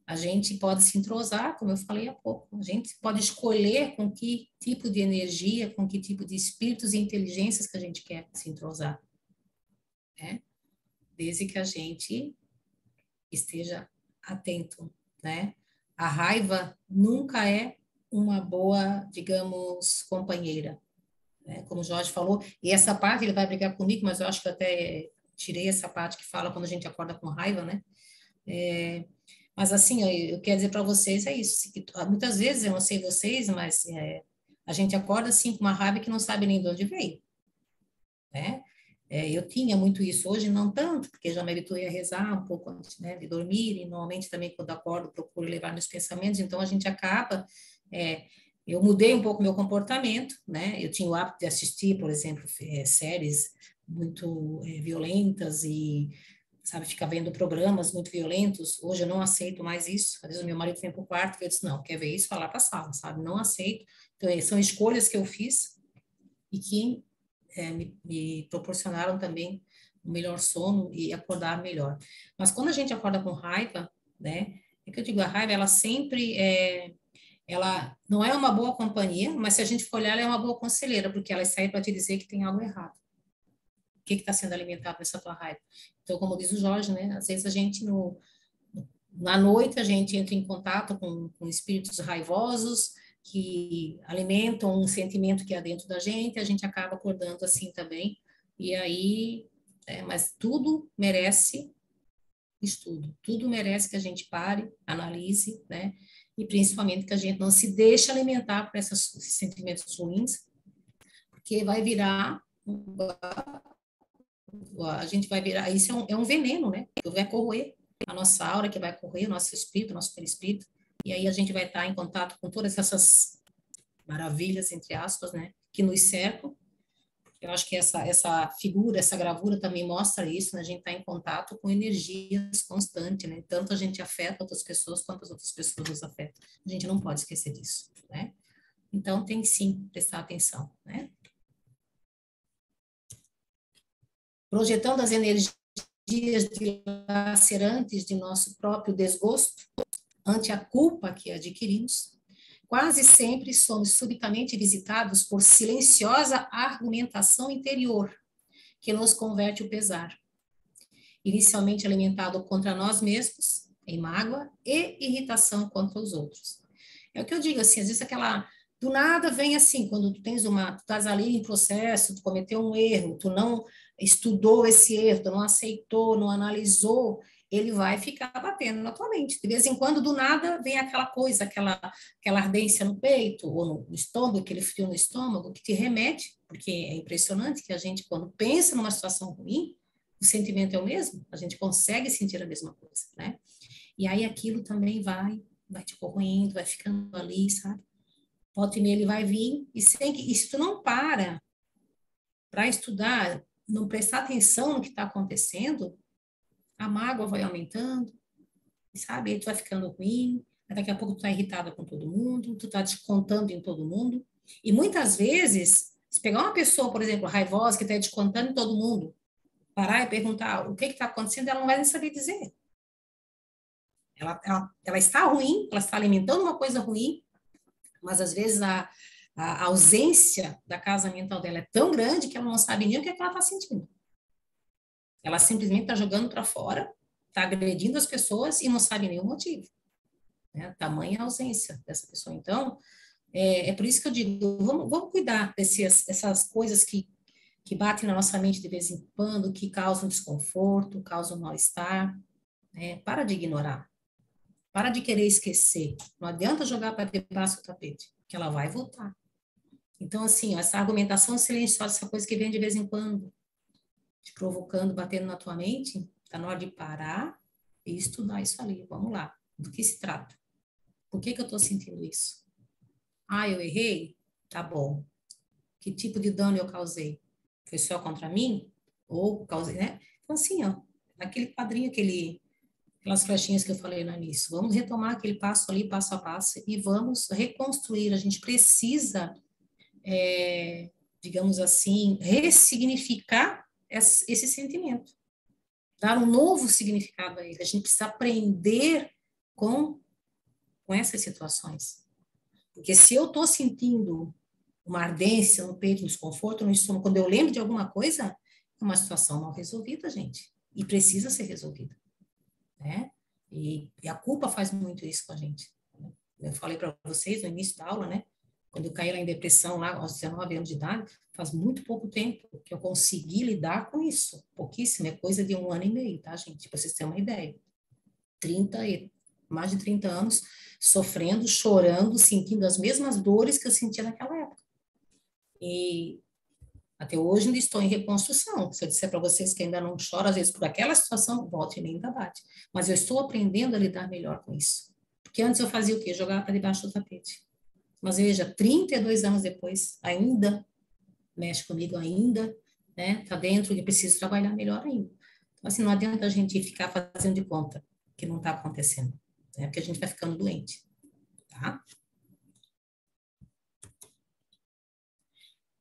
a gente pode se entrosar, como eu falei há pouco, a gente pode escolher com que tipo de energia, com que tipo de espíritos e inteligências que a gente quer se entrosar, né, desde que a gente esteja atento, né. A raiva nunca é uma boa, digamos, companheira, né? Como o Jorge falou, e essa parte ele vai brigar comigo, mas eu acho que eu até tirei essa parte que fala quando a gente acorda com raiva, né? Mas assim, eu quero dizer para vocês é isso, que muitas vezes, eu não sei vocês, mas a gente acorda assim com uma raiva que não sabe nem de onde veio, né? Eu tinha muito isso, hoje não tanto, porque já me habituei a rezar um pouco antes, né, de dormir, e normalmente também quando acordo procuro levar meus pensamentos, então a gente acaba, eu mudei um pouco meu comportamento, né, eu tinha o hábito de assistir, por exemplo, séries muito violentas e, sabe, ficar vendo programas muito violentos, hoje eu não aceito mais isso, às vezes o meu marido vem para o quarto e eu disse, não, quer ver isso, vai lá para a sala, sabe, não aceito, então são escolhas que eu fiz e que me proporcionaram também um melhor sono e acordar melhor. Mas quando a gente acorda com raiva, né, é que eu digo, a raiva, ela sempre ela não é uma boa companhia, mas se a gente for olhar, ela é uma boa conselheira, porque ela sai para te dizer que tem algo errado. O que está sendo alimentado nessa tua raiva? Então, como diz o Jorge, né, às vezes a gente, na noite, a gente entra em contato com espíritos raivosos, que alimentam um sentimento que há dentro da gente, a gente acaba acordando assim também, e aí, mas tudo merece estudo, tudo merece que a gente pare, analise, né, e principalmente que a gente não se deixe alimentar por esses sentimentos ruins, porque vai virar, a gente vai virar, isso é um veneno, né, que vai corroer a nossa aura, que vai corroer o nosso espírito, o nosso perispírito, e aí a gente vai estar em contato com todas essas maravilhas, entre aspas, né, que nos cercam, Eu acho que essa figura, essa gravura também mostra isso, né? A gente está em contato com energias constante, né? Tanto a gente afeta outras pessoas, quanto as outras pessoas nos afetam. A gente não pode esquecer disso, né? Então, tem sim prestar atenção, né? Projetando as energias dilacerantes de nosso próprio desgosto ante a culpa que adquirimos, quase sempre somos subitamente visitados por silenciosa argumentação interior que nos converte o pesar, inicialmente alimentado contra nós mesmos, em mágoa e irritação contra os outros. É o que eu digo, assim, às vezes do nada vem assim, quando tu estás ali em processo, tu cometeu um erro, tu não estudou esse erro, tu não aceitou, não analisou, ele vai ficar batendo na tua mente. De vez em quando, do nada, vem aquela coisa, aquela ardência no peito, ou no estômago, aquele frio no estômago, que te remete, porque é impressionante que a gente, quando pensa numa situação ruim, o sentimento é o mesmo, a gente consegue sentir a mesma coisa, né? E aí aquilo também vai te corroendo, vai ficando ali, sabe? Volta e meia ele vai vir, e se tu não para estudar, não prestar atenção no que está acontecendo, a mágoa vai aumentando, sabe? Aí tu vai ficando ruim, daqui a pouco tu tá irritada com todo mundo, tu tá descontando em todo mundo. E muitas vezes, se pegar uma pessoa, por exemplo, raivosa, que está descontando em todo mundo, parar e perguntar o que está acontecendo, ela não vai nem saber dizer. Ela está ruim, ela está alimentando uma coisa ruim, mas às vezes a ausência da casa mental dela é tão grande que ela não sabe nem o que ela está sentindo. Ela simplesmente está jogando para fora, está agredindo as pessoas e não sabe nenhum motivo. Né? Tamanha ausência dessa pessoa. Então, é por isso que eu digo, vamos cuidar dessas coisas que batem na nossa mente de vez em quando, que causam desconforto, causam mal-estar. Né? Para de ignorar. Para de querer esquecer. Não adianta jogar para debaixo do tapete, que ela vai voltar. Então, assim, essa argumentação silenciosa, essa coisa que vem de vez em quando, te provocando, batendo na tua mente, está na hora de parar e estudar isso ali. Vamos lá. Do que se trata? Por que eu estou sentindo isso? Ah, eu errei? Tá bom. Que tipo de dano eu causei? Foi só contra mim? Ou causei, né? Então, assim, ó, naquele quadrinho, aquelas flechinhas que eu falei no início, vamos retomar aquele passo ali, passo a passo, e vamos reconstruir. A gente precisa, digamos assim, ressignificar esse sentimento, dar um novo significado a ele. A gente precisa aprender com essas situações. Porque se eu estou sentindo uma ardência no peito, um desconforto no estômago, quando eu lembro de alguma coisa, é uma situação mal resolvida, gente, e precisa ser resolvida, né? E a culpa faz muito isso com a gente. Né? Eu falei para vocês no início da aula, né? Quando eu caí lá em depressão, lá aos 19 anos de idade, faz muito pouco tempo que eu consegui lidar com isso. Pouquíssimo, é coisa de 1 ano e meio, tá, gente? Para vocês terem uma ideia. Mais de 30 anos sofrendo, chorando, sentindo as mesmas dores que eu sentia naquela época. E até hoje ainda estou em reconstrução. Se eu disser para vocês que ainda não choro, às vezes, por aquela situação, volte e nem ainda bate. Mas eu estou aprendendo a lidar melhor com isso. Porque antes eu fazia o quê? Jogava para debaixo do tapete. Mas veja, 32 anos depois, ainda mexe comigo, ainda, né? Tá dentro e preciso trabalhar melhor ainda. Então, assim, não adianta a gente ficar fazendo de conta que não está acontecendo, né? Porque a gente vai ficando doente, tá?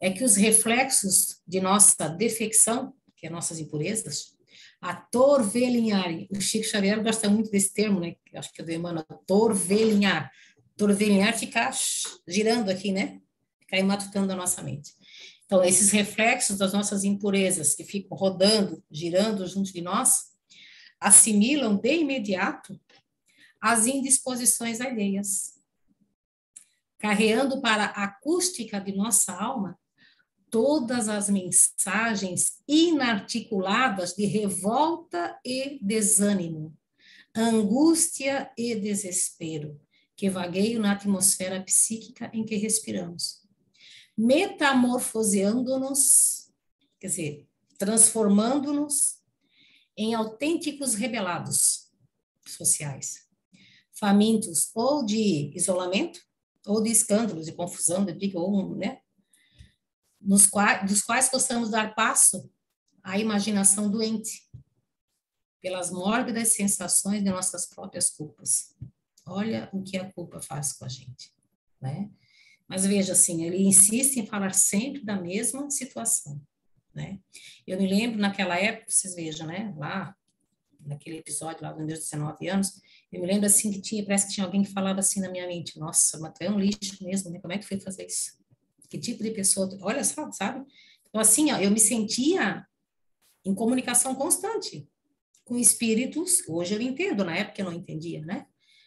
É que os reflexos de nossa defecção, que é nossas impurezas, atorvelinharem. O Chico Xavier gosta muito desse termo, né? Acho que é do Emmanuel, torvelinhar. Torvelinhar ficar girando aqui, né? Ficar matutando a nossa mente. Então, esses reflexos das nossas impurezas que ficam rodando, girando junto de nós, assimilam de imediato as indisposições alheias, carreando para a acústica de nossa alma todas as mensagens inarticuladas de revolta e desânimo, angústia e desespero, que vagueiam na atmosfera psíquica em que respiramos, metamorfoseando-nos, quer dizer, transformando-nos em autênticos rebelados sociais, famintos ou de isolamento, ou de escândalos, de confusão, de briga, ou, né? dos quais possamos dar passo à imaginação doente, pelas mórbidas sensações de nossas próprias culpas. Olha o que a culpa faz com a gente, né? Mas veja assim, ele insiste em falar sempre da mesma situação, né? Eu me lembro naquela época, vocês vejam, né? Lá, naquele episódio lá dos meus 19 anos, eu me lembro assim que parece que tinha alguém que falava assim na minha mente, nossa, mas tu é um lixo mesmo, né? Como é que foi fazer isso? Que tipo de pessoa? Olha só, sabe? Então assim, ó, eu me sentia em comunicação constante com espíritos, hoje eu entendo, na época eu não entendia, né?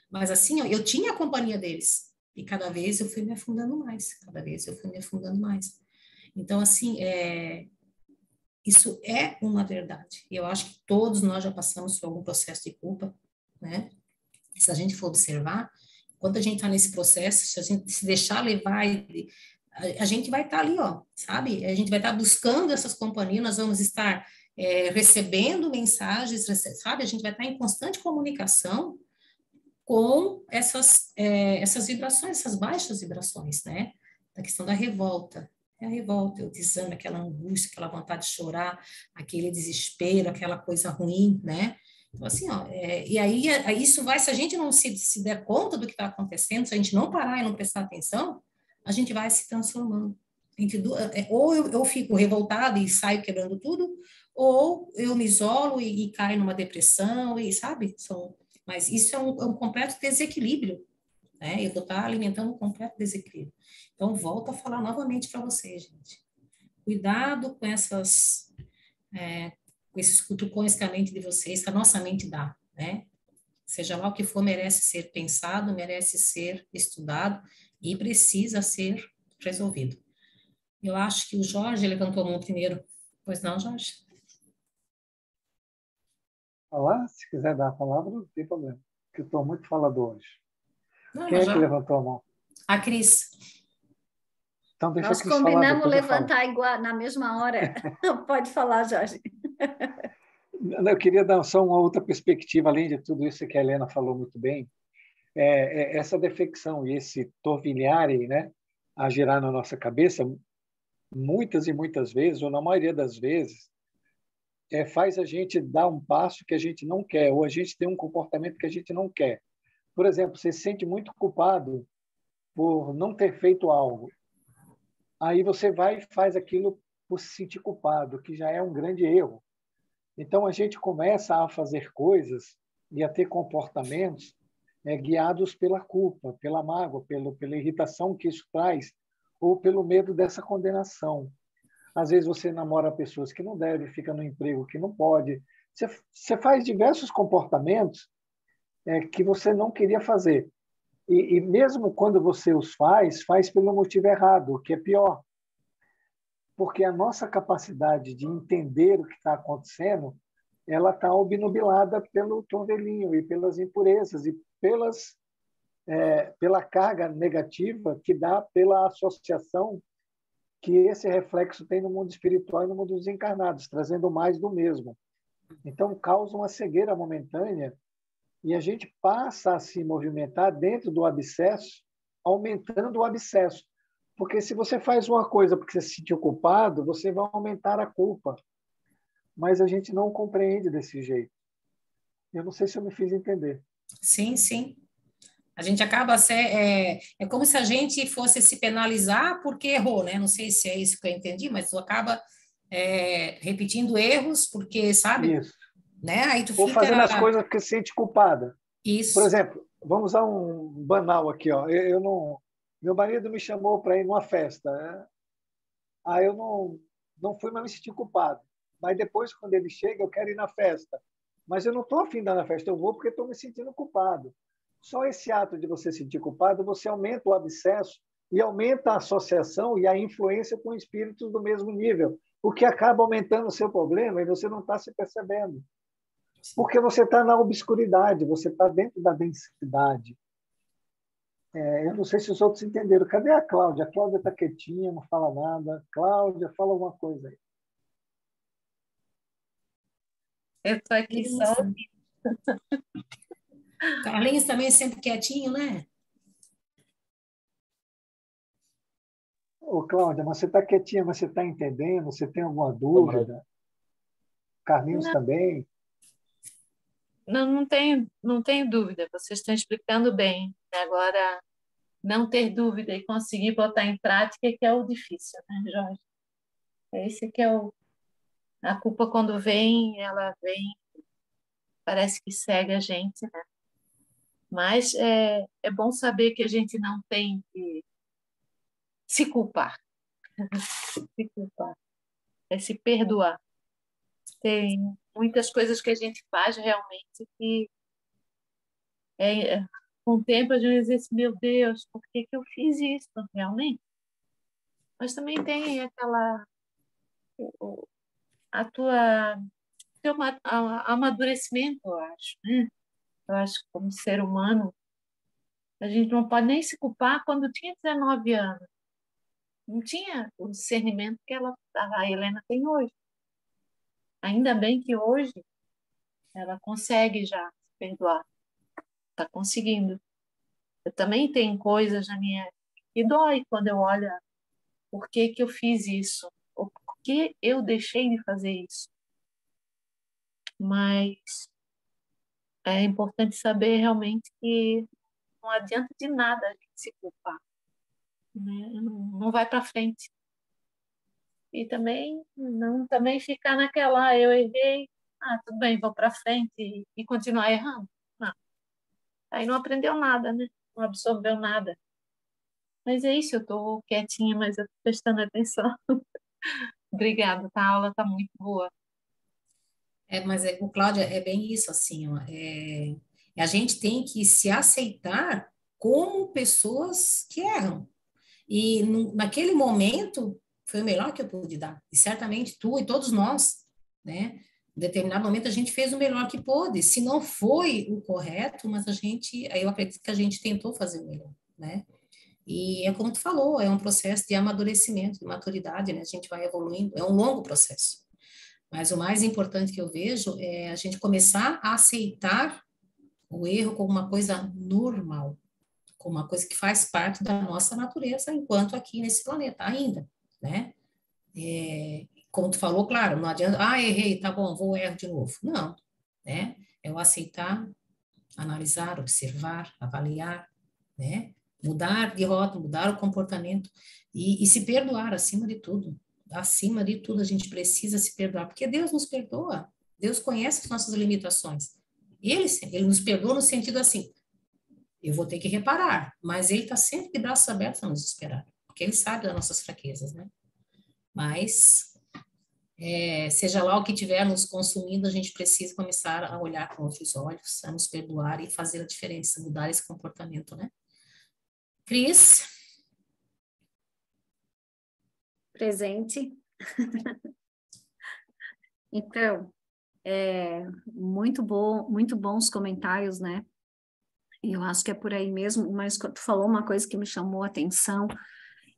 Mas assim, ó, eu tinha a companhia deles, e cada vez eu fui me afundando mais, cada vez eu fui me afundando mais. Então, assim, isso é uma verdade. Eu acho que todos nós já passamos por algum processo de culpa, né? E se a gente for observar, quando a gente está nesse processo, se a gente se deixar levar, a gente vai estar ali, ó, sabe? A gente vai estar buscando essas companhias, nós vamos estar recebendo mensagens, sabe? A gente vai estar em constante comunicação com essas vibrações, essas baixas vibrações, né? Da questão da revolta. É a revolta, o desânimo, aquela angústia, aquela vontade de chorar, aquele desespero, aquela coisa ruim, né? Então, assim, ó, e aí isso vai, se a gente não se der conta do que está acontecendo, se a gente não parar e não prestar atenção, a gente vai se transformando. Ou eu fico revoltada e saio quebrando tudo, ou eu me isolo e caio numa depressão, e sabe? Mas isso é um completo desequilíbrio, né? Eu vou estar alimentando um completo desequilíbrio. Então, volto a falar novamente para vocês, gente. Cuidado com com esses cutucões que a mente de vocês, que a nossa mente dá, né? Seja lá o que for, merece ser pensado, merece ser estudado e precisa ser resolvido. Eu acho que o Jorge levantou a mão primeiro. Pois não, Jorge? Falar, se quiser dar a palavra, não tem problema, porque eu estou muito falador hoje. Não, Quem é que levantou a mão? A Cris. Então, deixa Nós a Cris falar, combinamos depois eu falo. levantar igual, na mesma hora. Pode falar, Jorge. Eu queria dar só uma outra perspectiva, além de tudo isso que a Helena falou muito bem. Essa defecção e esse torvilharem, né, a girar na nossa cabeça, muitas e muitas vezes, ou na maioria das vezes, faz a gente dar um passo que a gente não quer, ou a gente tem um comportamento que a gente não quer. Por exemplo, você se sente muito culpado por não ter feito algo. Aí você vai e faz aquilo por se sentir culpado, que já é um grande erro. Então, a gente começa a fazer coisas e a ter comportamentos guiados pela culpa, pela mágoa, pela irritação que isso traz, ou pelo medo dessa condenação. Às vezes você namora pessoas que não devem, fica no emprego que não pode. Você faz diversos comportamentos que você não queria fazer. E mesmo quando você os faz pelo motivo errado, o que é pior. Porque a nossa capacidade de entender o que está acontecendo, ela está obnubilada pelo torvelinho e pelas impurezas e pela carga negativa que dá pela associação que esse reflexo tem no mundo espiritual e no mundo dos encarnados, trazendo mais do mesmo. Então, causa uma cegueira momentânea e a gente passa a se movimentar dentro do abscesso, aumentando o abscesso. Porque se você faz uma coisa porque você se sentiu culpado, você vai aumentar a culpa. Mas a gente não compreende desse jeito. Eu não sei se eu me fiz entender. Sim, sim. A gente acaba é como se a gente fosse se penalizar porque errou, né? Não sei se é isso que eu entendi, mas tu acaba repetindo erros porque, sabe? Isso. Né? Aí tu Ou fica... fazendo as coisas porque se sente culpada. Isso. Por exemplo, vamos usar um banal aqui. Ó. Eu não... Meu marido me chamou para ir numa festa. Né? Aí eu não fui, mas me senti culpado. Mas depois, quando ele chega, eu quero ir na festa. Mas eu não estou afim de ir na festa, eu vou porque estou me sentindo culpado. Só esse ato de você se sentir culpado, você aumenta o abscesso e aumenta a associação e a influência com espíritos do mesmo nível, o que acaba aumentando o seu problema e você não está se percebendo. Porque você está na obscuridade, você está dentro da densidade. Eu não sei se os outros entenderam. Cadê a Cláudia? A Cláudia está quietinha, não fala nada. Cláudia, fala alguma coisa aí. Eu estou aqui só. Carlinhos também é sempre quietinho, né? Ô, Cláudia, mas você está quietinha, mas você está entendendo? Você tem alguma dúvida? Carlinhos Não, também? não tenho dúvida, vocês estão explicando bem. Agora, não ter dúvida e conseguir botar em prática que é o difícil, né, Jorge? É esse que é a culpa quando vem, ela vem, parece que segue a gente, né? Mas é bom saber que a gente não tem que se culpar, se culpar, é se perdoar. Tem muitas coisas que a gente faz realmente que com o tempo a gente diz assim, meu Deus, por que que eu fiz isso realmente? Mas também tem a tua teu amadurecimento, eu acho, né? Eu acho que como ser humano a gente não pode nem se culpar quando tinha 19 anos. Não tinha o discernimento que a Helena tem hoje. Ainda bem que hoje ela consegue já se perdoar. Está conseguindo. Eu também tenho coisas na minha que dói quando eu olho por que que eu fiz isso, ou por que eu deixei de fazer isso. Mas é importante saber realmente que não adianta de nada a gente se culpar, né? Não vai para frente. E também não também ficar naquela, eu errei, tudo bem, vou para frente e continuar errando. Não. Aí não aprendeu nada, né? Não absorveu nada. Mas é isso, eu estou quietinha, mas eu estou prestando atenção. Obrigada, tá? A aula está muito boa. Mas o Cláudia, é bem isso, assim, ó, a gente tem que se aceitar como pessoas que erram. E naquele momento, foi o melhor que eu pude dar. E certamente tu e todos nós, né? Em determinado momento a gente fez o melhor que pôde. Se não foi o correto, mas eu acredito que a gente tentou fazer o melhor, né? E é como tu falou, é um processo de amadurecimento, de maturidade, né? A gente vai evoluindo, é um longo processo. Mas o mais importante que eu vejo é a gente começar a aceitar o erro como uma coisa normal, como uma coisa que faz parte da nossa natureza enquanto aqui nesse planeta ainda, né? Como tu falou, claro, não adianta, errei, tá bom, vou erro de novo. Não, né? É o aceitar, analisar, observar, avaliar, né? Mudar de rota, mudar o comportamento e se perdoar acima de tudo. Acima de tudo, a gente precisa se perdoar, porque Deus nos perdoa. Deus conhece as nossas limitações. Ele nos perdoa no sentido assim, eu vou ter que reparar, mas ele está sempre de braços abertos a nos esperar, porque ele sabe das nossas fraquezas, né? Mas, seja lá o que estiver nos consumindo, a gente precisa começar a olhar com outros olhos, a nos perdoar e fazer a diferença, mudar esse comportamento, né? Cris? Presente. Então, muito bom, muito bons comentários, né? E eu acho que é por aí mesmo, mas tu falou uma coisa que me chamou a atenção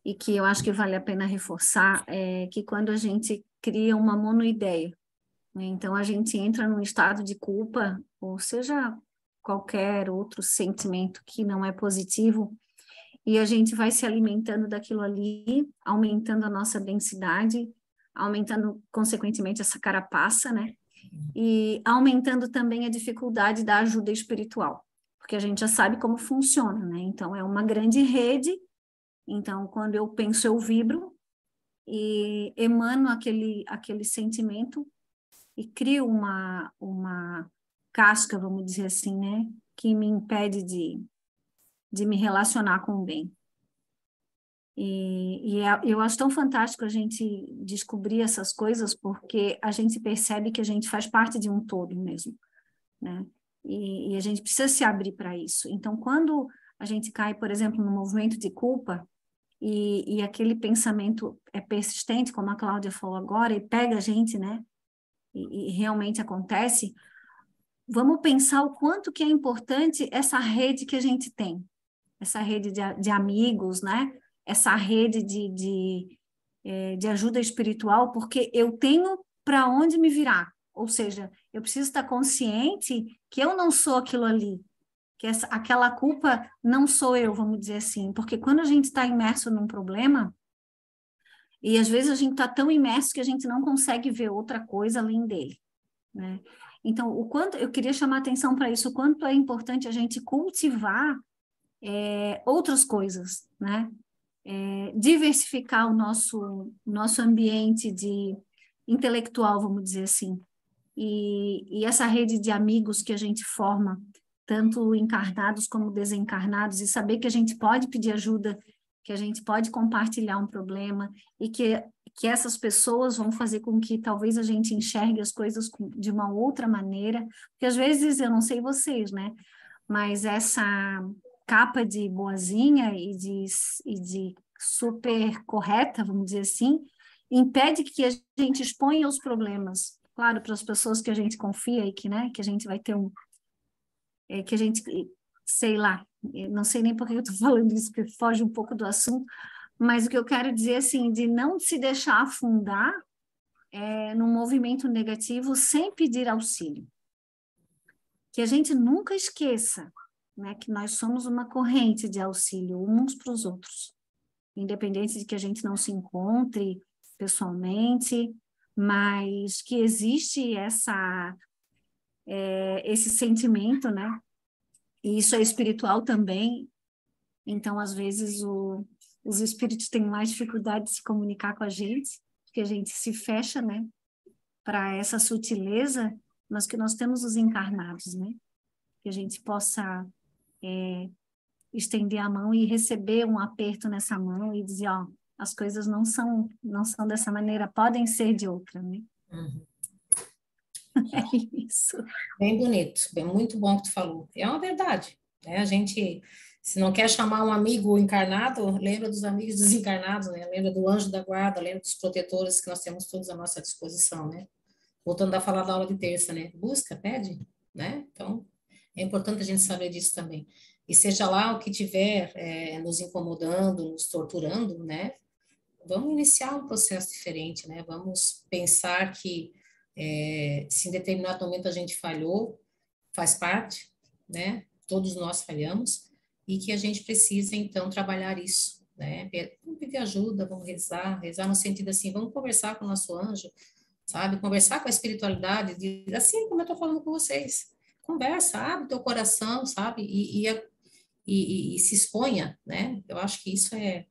e que eu acho que vale a pena reforçar, é que quando a gente cria uma monoideia, né? Então a gente entra num estado de culpa, ou seja, qualquer outro sentimento que não é positivo, e a gente vai se alimentando daquilo ali, aumentando a nossa densidade, aumentando, consequentemente, essa carapaça, né? E aumentando também a dificuldade da ajuda espiritual, porque a gente já sabe como funciona, né? Então, é uma grande rede. Então, quando eu penso, eu vibro e emano aquele sentimento e crio uma casca, vamos dizer assim, né? Que me impede de me relacionar com o bem. Eu acho tão fantástico a gente descobrir essas coisas, porque a gente percebe que a gente faz parte de um todo mesmo, né? E a gente precisa se abrir para isso. Então, quando a gente cai, por exemplo, no movimento de culpa, e aquele pensamento é persistente, como a Cláudia falou agora, e pega a gente, né? E realmente acontece, vamos pensar o quanto que é importante essa rede que a gente tem, essa rede de amigos, né? Essa rede de ajuda espiritual, porque eu tenho para onde me virar. Ou seja, eu preciso estar consciente que eu não sou aquilo ali, que aquela culpa não sou eu, vamos dizer assim. Porque quando a gente está imerso num problema, E às vezes a gente está tão imerso que a gente não consegue ver outra coisa além dele, né? Então, o quanto eu queria chamar atenção para isso, o quanto é importante a gente cultivar outras coisas, né? Diversificar o nosso ambiente de intelectual, vamos dizer assim. E essa rede de amigos que a gente forma, tanto encarnados como desencarnados, e saber que a gente pode pedir ajuda, que a gente pode compartilhar um problema, e que essas pessoas vão fazer com que talvez a gente enxergue as coisas de uma outra maneira, porque às vezes, eu não sei vocês, né, mas essa capa de boazinha e de super correta, vamos dizer assim, impede que a gente exponha os problemas, claro, para as pessoas que a gente confia e que, né, que a gente vai ter que a gente, sei lá, não sei nem por que eu estou falando isso, porque foge um pouco do assunto, mas o que eu quero dizer, assim, de não se deixar afundar num movimento negativo sem pedir auxílio. Que a gente nunca esqueça, né, que nós somos uma corrente de auxílio uns para os outros, independente de que a gente não se encontre pessoalmente, mas que existe esse sentimento, né? E isso é espiritual também. Então, às vezes, os espíritos têm mais dificuldade de se comunicar com a gente, porque a gente se fecha, né? Para essa sutileza, mas que nós temos os encarnados, né? Que a gente possa estender a mão e receber um aperto nessa mão e dizer, ó, as coisas não são dessa maneira, podem ser de outra, né? Uhum. É isso. Bem bonito, bem, muito bom que tu falou. É uma verdade, né? A gente, se não quer chamar um amigo encarnado, lembra dos amigos desencarnados, né? Lembra do anjo da guarda, lembra dos protetores que nós temos todos à nossa disposição, né? Voltando a falar da aula de terça, né? Busca, pede, né? Então, é importante a gente saber disso também. E seja lá o que tiver nos incomodando, nos torturando, né? Vamos iniciar um processo diferente, né? Vamos pensar que se em determinado momento a gente falhou, faz parte, né? Todos nós falhamos e que a gente precisa então trabalhar isso, né? Vamos pedir ajuda, vamos rezar no sentido assim, vamos conversar com o nosso anjo, sabe? Conversar com a espiritualidade, assim como eu estou falando com vocês. Conversa, abre teu coração, sabe? E se exponha, né? Eu acho que isso é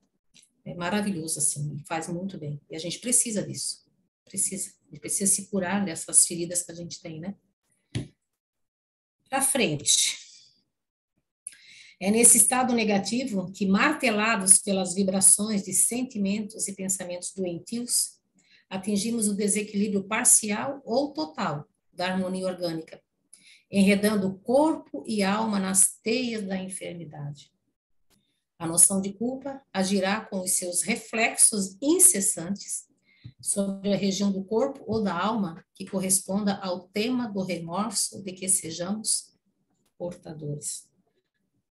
maravilhoso, assim, e faz muito bem. E a gente precisa disso. A gente precisa se curar dessas feridas que a gente tem, né? Para frente. É nesse estado negativo que, martelados pelas vibrações de sentimentos e pensamentos doentios, atingimos o desequilíbrio parcial ou total da harmonia orgânica, enredando corpo e alma nas teias da enfermidade. A noção de culpa agirá com os seus reflexos incessantes sobre a região do corpo ou da alma que corresponda ao tema do remorso de que sejamos portadores.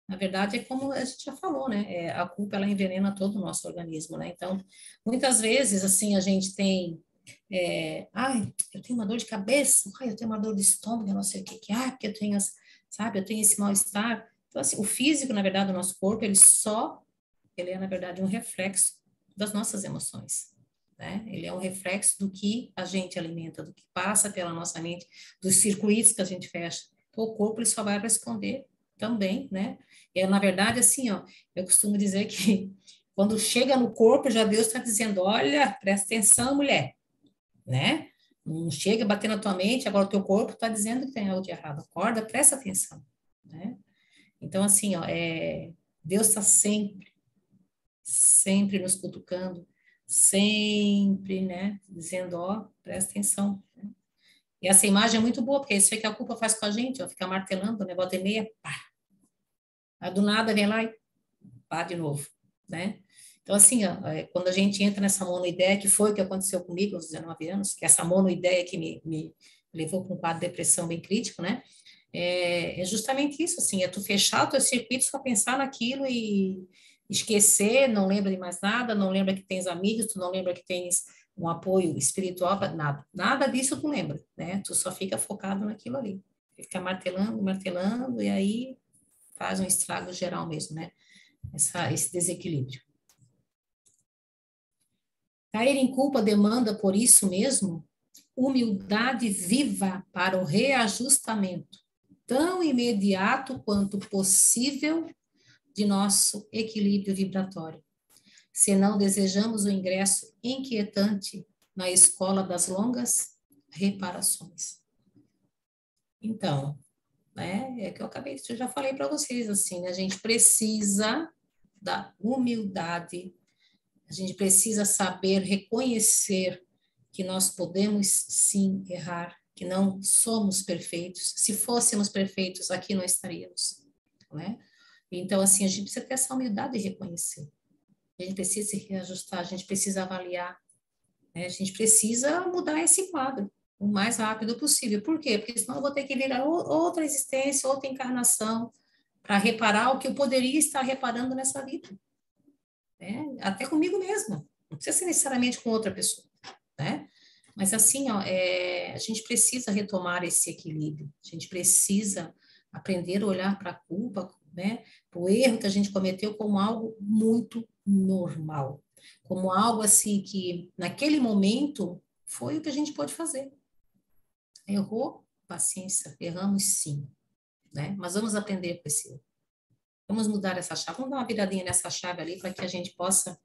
Na verdade, é como a gente já falou, né? A culpa, ela envenena todo o nosso organismo, né? Então, muitas vezes, assim, a gente tem... eu tenho uma dor de cabeça, eu tenho uma dor de estômago, eu não sei o que é, porque eu tenho, sabe, eu tenho esse mal-estar. Então, assim, o físico, na verdade, do nosso corpo, ele é, na verdade, um reflexo das nossas emoções, né? Ele é um reflexo do que a gente alimenta, do que passa pela nossa mente, dos circuitos que a gente fecha. Então, o corpo, ele só vai responder também, né? E, na verdade, assim, ó, eu costumo dizer que quando chega no corpo, já Deus está dizendo, olha, presta atenção, mulher, né? Não chega a bater na tua mente, agora o teu corpo está dizendo que tem algo de errado. Acorda, presta atenção, né? Então, assim, ó, Deus está sempre nos cutucando, sempre, né, dizendo, ó, presta atenção. E essa imagem é muito boa, porque é isso que a culpa faz com a gente, ó, fica martelando, né, volta e meia, pá. Aí do nada vem lá e pá de novo, né? Então, assim, ó, quando a gente entra nessa monoideia, que foi o que aconteceu comigo aos 19 anos, que essa monoideia que me levou para um quadro de depressão bem crítico, né? É justamente isso, assim, é tu fechar o teu circuito só pensar naquilo e esquecer, não lembra de mais nada, não lembra que tens amigos, tu não lembra que tens um apoio espiritual, nada disso tu lembra, né? Tu só fica focado naquilo ali, fica martelando, e aí faz um estrago geral mesmo, né? Esse desequilíbrio. Cair em culpa demanda, por isso mesmo, humildade viva para o reajustamento, tão imediato quanto possível, de nosso equilíbrio vibratório. Se não desejamos o ingresso inquietante na escola das longas reparações. Então, né, é que eu já falei para vocês, assim, né, a gente precisa da humildade, a gente precisa saber reconhecer que nós podemos sim errar, que não somos perfeitos. Se fôssemos perfeitos, aqui não estaríamos, né? Então, assim, a gente precisa ter essa humildade de reconhecer. A gente precisa se reajustar, a gente precisa avaliar, né? A gente precisa mudar esse quadro o mais rápido possível. Por quê? Porque senão eu vou ter que virar outra existência, outra encarnação, para reparar o que eu poderia estar reparando nessa vida. Né? Até comigo mesma. Não precisa ser necessariamente com outra pessoa, né? Mas assim, ó, a gente precisa retomar esse equilíbrio. A gente precisa aprender a olhar para a culpa, né? Para o erro que a gente cometeu como algo muito normal. Como algo assim que, naquele momento, foi o que a gente pôde fazer. Errou? Paciência. Erramos sim, né? Mas vamos aprender com esse erro. Vamos mudar essa chave. Vamos dar uma viradinha nessa chave ali para que a gente possa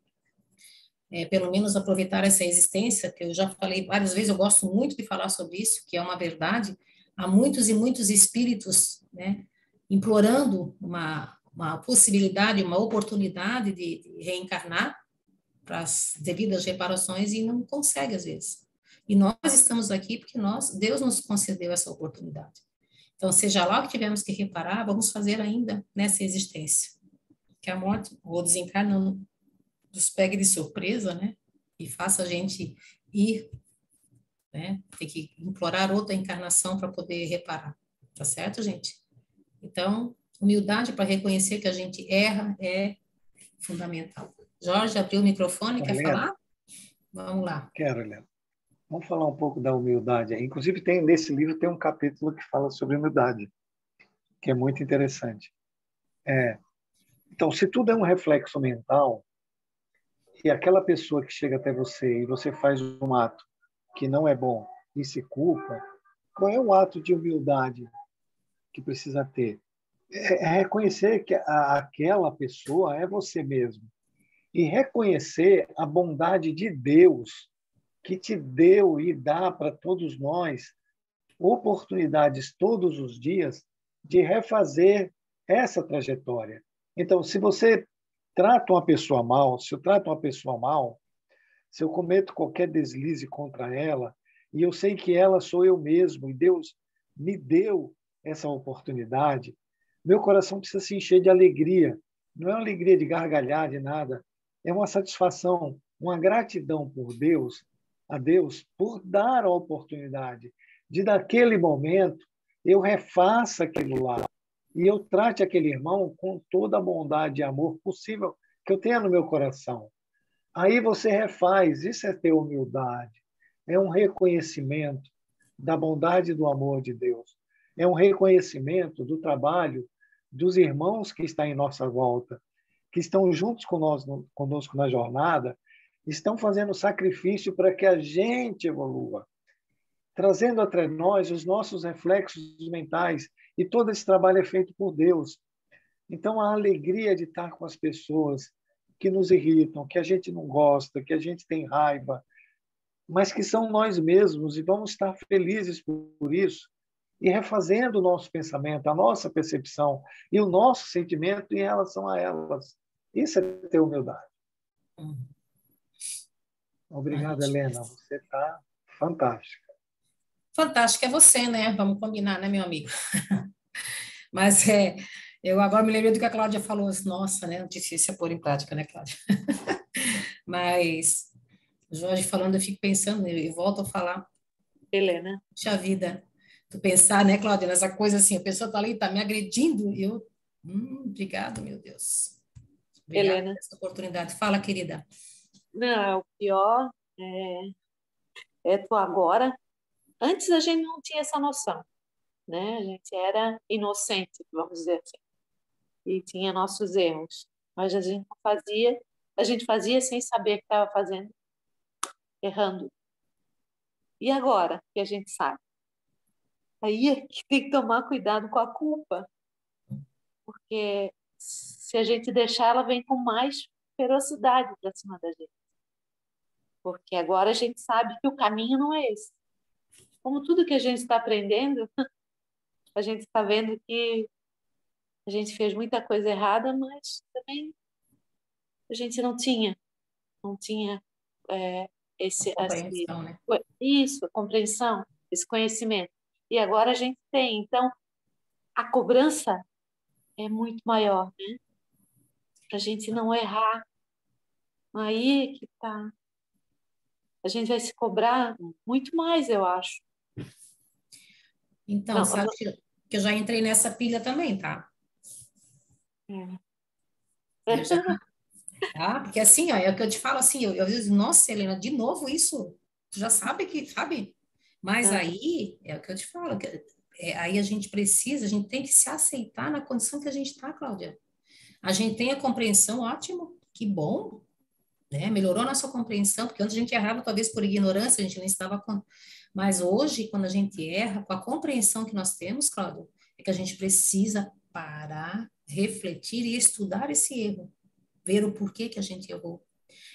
pelo menos aproveitar essa existência, que eu já falei várias vezes, eu gosto muito de falar sobre isso, que é uma verdade. Há muitos e muitos espíritos, né, implorando uma possibilidade, uma oportunidade de reencarnar para as devidas reparações e não consegue às vezes. E nós estamos aqui porque Deus nos concedeu essa oportunidade. Então, seja lá o que tivermos que reparar, vamos fazer ainda nessa existência. Que a morte, ou desencarnando, nos pegue de surpresa, né? E faça a gente ir, né? Ter que implorar outra encarnação para poder reparar. Tá certo, gente? Então, humildade para reconhecer que a gente erra é fundamental. Jorge, abriu o microfone, quer falar? Vamos lá. Quero, Helena. Vamos falar um pouco da humildade. Inclusive, nesse livro tem um capítulo que fala sobre humildade, que é muito interessante. Então, se tudo é um reflexo mental, e aquela pessoa que chega até você e você faz um ato que não é bom e se culpa, qual é o ato de humildade que precisa ter? É reconhecer que aquela pessoa é você mesmo e reconhecer a bondade de Deus que te deu e dá para todos nós oportunidades todos os dias de refazer essa trajetória. Então, se você trata uma pessoa mal, se eu trato uma pessoa mal, se eu cometo qualquer deslize contra ela, e eu sei que ela sou eu mesmo, e Deus me deu essa oportunidade, meu coração precisa se encher de alegria. Não é uma alegria de gargalhar, de nada. É uma satisfação, uma gratidão por Deus, a Deus, por dar a oportunidade de, naquele momento, eu refaça aquilo lá e eu trate aquele irmão com toda a bondade e amor possível que eu tenha no meu coração. Aí você refaz, isso é ter humildade, é um reconhecimento da bondade e do amor de Deus, é um reconhecimento do trabalho dos irmãos que estão em nossa volta, que estão juntos conosco na jornada, estão fazendo sacrifício para que a gente evolua, trazendo até nós os nossos reflexos mentais, e todo esse trabalho é feito por Deus. Então, a alegria de estar com as pessoas que nos irritam, que a gente não gosta, que a gente tem raiva, mas que são nós mesmos, e vamos estar felizes por isso, e refazendo o nosso pensamento, a nossa percepção e o nosso sentimento em relação a elas. Isso é ter humildade. Obrigado, Helena. Você está fantástica. Fantástica é você, né? Vamos combinar, né, meu amigo? Mas eu agora me lembrei do que a Cláudia falou. Nossa, né? Difícil é pôr em prática, né, Cláudia? Mas o Jorge falando, eu fico pensando, e volto a falar. Helena. Puxa vida. Tu pensar, né, Cláudia, nessa coisa assim, a pessoa tá ali, tá me agredindo, e eu... obrigado, meu Deus. Obrigada Helena. por essa oportunidade. Fala, querida. Não, o pior é tu agora. Antes a gente não tinha essa noção, né? A gente era inocente, vamos dizer assim, e tinha nossos erros, mas a gente não fazia, a gente fazia sem saber o que estava fazendo, errando. E agora que a gente sabe? Aí é que tem que tomar cuidado com a culpa, porque se a gente deixar, ela vem com mais ferocidade para cima da gente. Porque agora a gente sabe que o caminho não é esse. Como tudo que a gente está aprendendo, a gente está vendo que a gente fez muita coisa errada, mas também a gente não tinha Compreensão, né? isso, a compreensão, esse conhecimento. E agora a gente tem. Então, a cobrança é muito maior, né? Para a gente não errar. Aí que tá. A gente vai se cobrar muito mais, eu acho. Então, Não, sabe que eu já entrei nessa pilha também, tá? Eu já, tá? Porque assim, ó, é o que eu te falo assim, eu digo, nossa, Helena, de novo isso? Tu já sabe que, sabe? Mas aí, é o que eu te falo, aí a gente tem que se aceitar na condição que a gente está, Cláudia. A gente tem a compreensão, ótimo, que bom, né? Melhorou a nossa compreensão, porque antes a gente errava talvez por ignorância, a gente nem estava com... Mas hoje, quando a gente erra, com a compreensão que nós temos, Cláudia, é que a gente precisa parar, refletir e estudar esse erro, ver o porquê que a gente errou.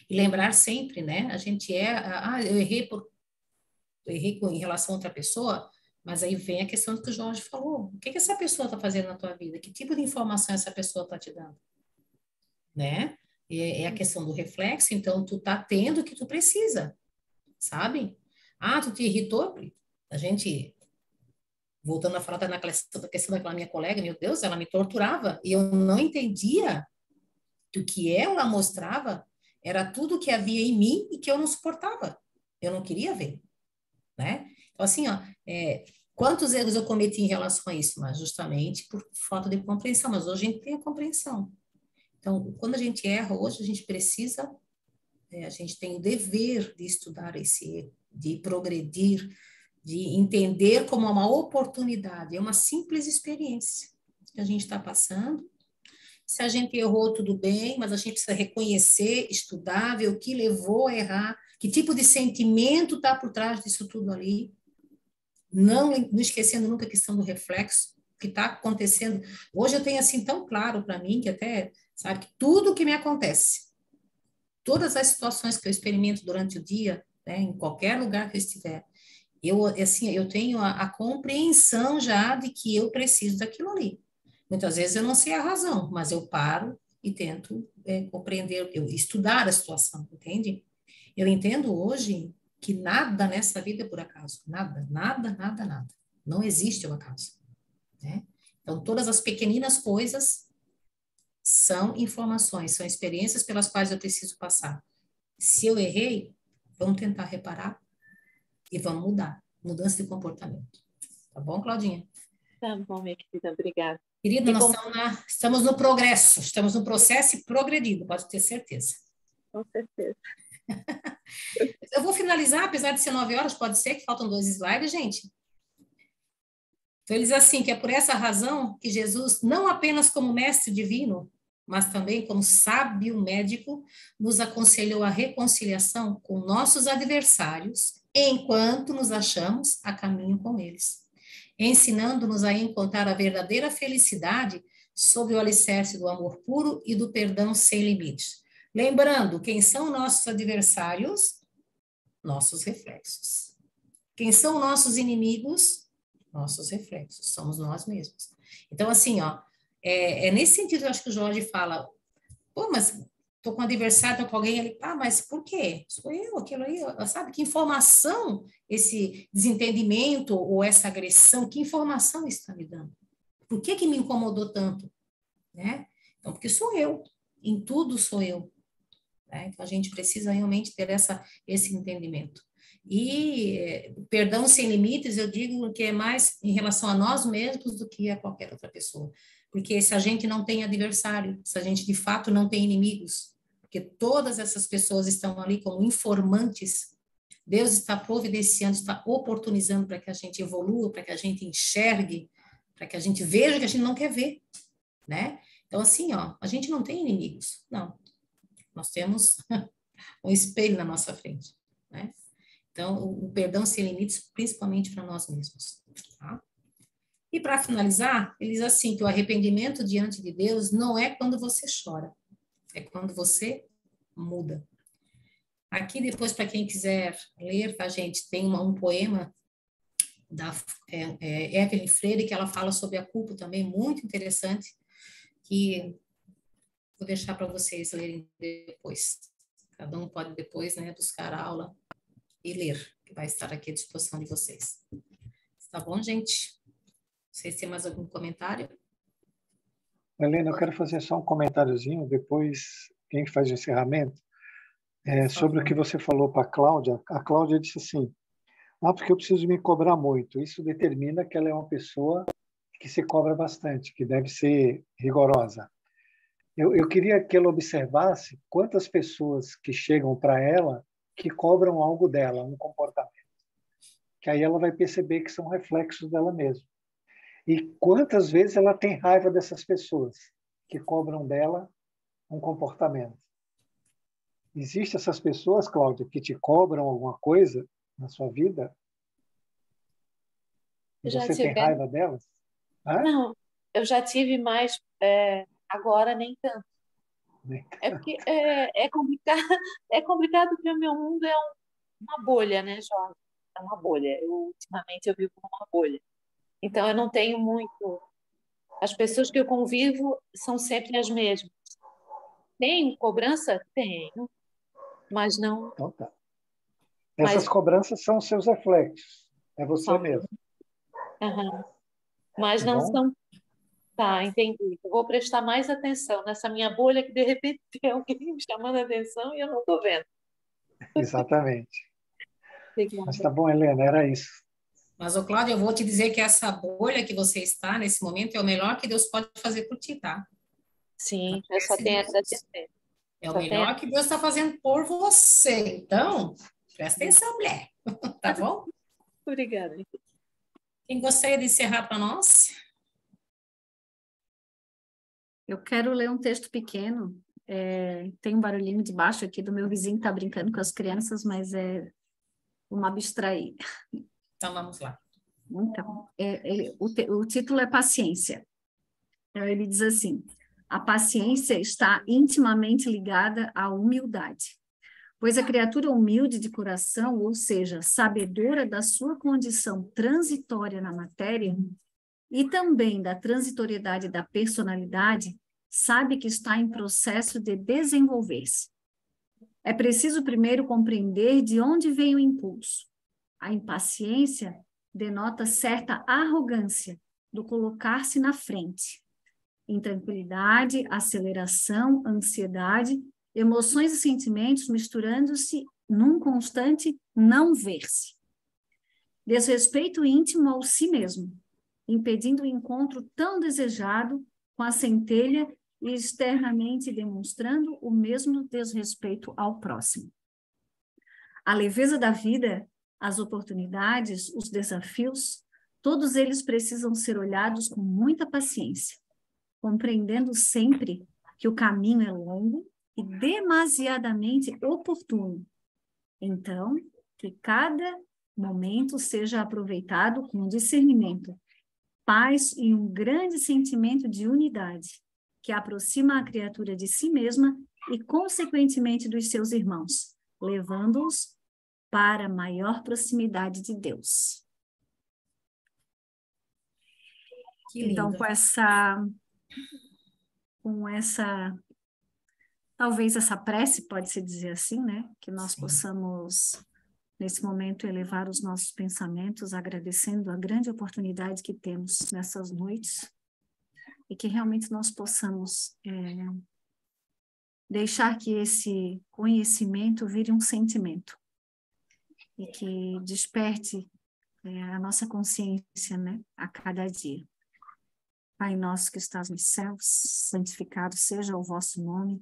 E lembrar sempre, né? A gente eu errei em relação a outra pessoa, mas aí vem a questão do que o Jorge falou. O que essa pessoa está fazendo na tua vida? Que tipo de informação essa pessoa está te dando? Né? É a questão do reflexo, então tu tá tendo o que tu precisa, sabe? Tu te irritou? A gente, voltando a falar da questão daquela minha colega, meu Deus, ela me torturava e eu não entendia que o que ela mostrava era tudo que havia em mim e que eu não suportava. Eu não queria ver, né? Então, assim, ó, quantos erros eu cometi em relação a isso? Mas justamente por falta de compreensão, mas hoje a gente tem a compreensão. Então, quando a gente erra hoje, a gente precisa, a gente tem o dever de estudar esse erro, de progredir, de entender como uma oportunidade, é uma simples experiência que a gente está passando. Se a gente errou, tudo bem, mas a gente precisa reconhecer, estudar, ver o que levou a errar, que tipo de sentimento está por trás disso tudo ali, não esquecendo nunca a questão do reflexo, que está acontecendo. Hoje eu tenho assim tão claro para mim, que até, sabe, que tudo que me acontece, todas as situações que eu experimento durante o dia, né, em qualquer lugar que eu estiver, eu tenho a compreensão já de que eu preciso daquilo ali. Muitas vezes eu não sei a razão, mas eu paro e tento compreender, estudar a situação, entende? Eu entendo hoje que nada nessa vida é por acaso, nada, nada, nada, nada. Não existe o acaso, né? Então, todas as pequeninas coisas são informações, são experiências pelas quais eu preciso passar. Se eu errei, vamos tentar reparar e vamos mudar. Mudança de comportamento. Tá bom, Claudinha? Tá bom, minha querida, obrigada. Querida, nós estamos no progresso, estamos no processo e progredindo, pode ter certeza. Com certeza. Eu vou finalizar, apesar de ser 9 horas, pode ser que faltam 2 slides, gente. Então, ele diz assim, que é por essa razão que Jesus, não apenas como mestre divino, mas também como sábio médico, nos aconselhou a reconciliação com nossos adversários, enquanto nos achamos a caminho com eles, ensinando-nos a encontrar a verdadeira felicidade sob o alicerce do amor puro e do perdão sem limites. Lembrando, quem são nossos adversários? Nossos reflexos. Quem são nossos inimigos? Nossos reflexos, somos nós mesmos. Então, assim, ó, nesse sentido, eu acho que o Jorge fala, pô, mas tô com um adversário, tô com alguém ali, mas por quê? Sou eu, aquilo aí, sabe? Que informação esse desentendimento ou essa agressão, que informação está me dando? Por que me incomodou tanto? Né? Então, porque sou eu, em tudo sou eu. Né? Então, a gente precisa realmente ter esse entendimento. E perdão sem limites, eu digo que é mais em relação a nós mesmos do que a qualquer outra pessoa. Porque se a gente não tem adversário, se a gente de fato não tem inimigos, porque todas essas pessoas estão ali como informantes, Deus está providenciando, está oportunizando para que a gente evolua, para que a gente enxergue, para que a gente veja o que a gente não quer ver, né? Então, assim, ó, a gente não tem inimigos, não. Nós temos um espelho na nossa frente, né? Então, o perdão sem limites, principalmente para nós mesmos. Tá? E para finalizar, ele diz assim, que o arrependimento diante de Deus não é quando você chora, é quando você muda. Aqui, depois, para quem quiser ler, tá, gente, tem um poema da Evelyn Freire, que ela fala sobre a culpa também, muito interessante, que vou deixar para vocês lerem depois. Cada um pode depois, né, buscar a aula e ler, que vai estar aqui à disposição de vocês. Tá bom, gente? Vocês têm mais algum comentário? Helena, eu quero fazer só um comentáriozinho, depois quem faz o encerramento, sobre o que você falou para a Cláudia. A Cláudia disse assim, porque eu preciso me cobrar muito. Isso determina que ela é uma pessoa que se cobra bastante, que deve ser rigorosa. Eu queria que ela observasse quantas pessoas que chegam para ela que cobram algo dela, um comportamento. Que aí ela vai perceber que são reflexos dela mesma. E quantas vezes ela tem raiva dessas pessoas que cobram dela um comportamento. Existem essas pessoas, Cláudia, que te cobram alguma coisa na sua vida? E você tem raiva delas? Não, eu já tive mais, agora nem tanto. É porque é complicado porque o meu mundo é uma bolha, né, Jorge? É uma bolha. Ultimamente eu vivo numa bolha. Então eu não tenho muito... As pessoas que eu convivo são sempre as mesmas. Tenho cobrança? Tenho. Mas não... Então tá. Essas cobranças são seus reflexos. É você mesmo. Uhum. Mas não são... Tá, entendi. Eu vou prestar mais atenção nessa minha bolha que de repente tem alguém me chamando a atenção e eu não estou vendo. Exatamente. Obrigada. Mas tá bom, Helena, era isso. Mas, Cláudia, eu vou te dizer que essa bolha que você está nesse momento é o melhor que Deus pode fazer por ti, tá? Sim, eu só tenho a agradecer. É o melhor que Deus está fazendo por você. Então, presta atenção, mulher. Tá bom? Obrigada. Quem gostaria de encerrar para nós? Eu quero ler um texto pequeno. Tem um barulhinho de baixo aqui do meu vizinho que está brincando com as crianças, mas vamos abstrair. Então, vamos lá. Então, o título é Paciência. Então, ele diz assim, a paciência está intimamente ligada à humildade, pois a criatura humilde de coração, ou seja, sabedora da sua condição transitória na matéria, e também da transitoriedade da personalidade, sabe que está em processo de desenvolver-se. É preciso primeiro compreender de onde vem o impulso. A impaciência denota certa arrogância do colocar-se na frente. Intranquilidade, aceleração, ansiedade, emoções e sentimentos misturando-se num constante não ver-se. Desrespeito íntimo ao si mesmo, impedindo o encontro tão desejado com a centelha e externamente demonstrando o mesmo desrespeito ao próximo. A leveza da vida, as oportunidades, os desafios, todos eles precisam ser olhados com muita paciência, compreendendo sempre que o caminho é longo e demasiadamente oportuno. Então, que cada momento seja aproveitado com discernimento, paz e um grande sentimento de unidade, que aproxima a criatura de si mesma e, consequentemente, dos seus irmãos, levando-os para maior proximidade de Deus. Que lindo. Então, com essa, talvez essa prece, pode-se dizer assim, né? Que nós possamos, nesse momento, elevar os nossos pensamentos, agradecendo a grande oportunidade que temos nessas noites, e que realmente nós possamos deixar que esse conhecimento vire um sentimento, e que desperte a nossa consciência, né, a cada dia. Pai nosso que estás nos céus, santificado seja o vosso nome,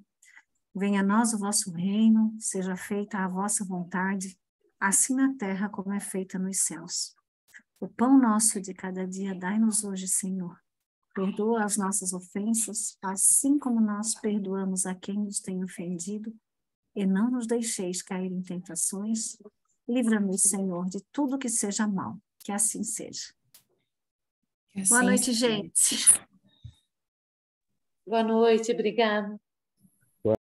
venha a nós o vosso reino, seja feita a vossa vontade, assim na terra como é feita nos céus. O pão nosso de cada dia dai-nos hoje, Senhor. Perdoa as nossas ofensas, assim como nós perdoamos a quem nos tem ofendido, e não nos deixeis cair em tentações, Livra-me, Senhor, de tudo que seja mal. Que assim seja. Que assim Boa noite, seja. gente. Boa noite, obrigada.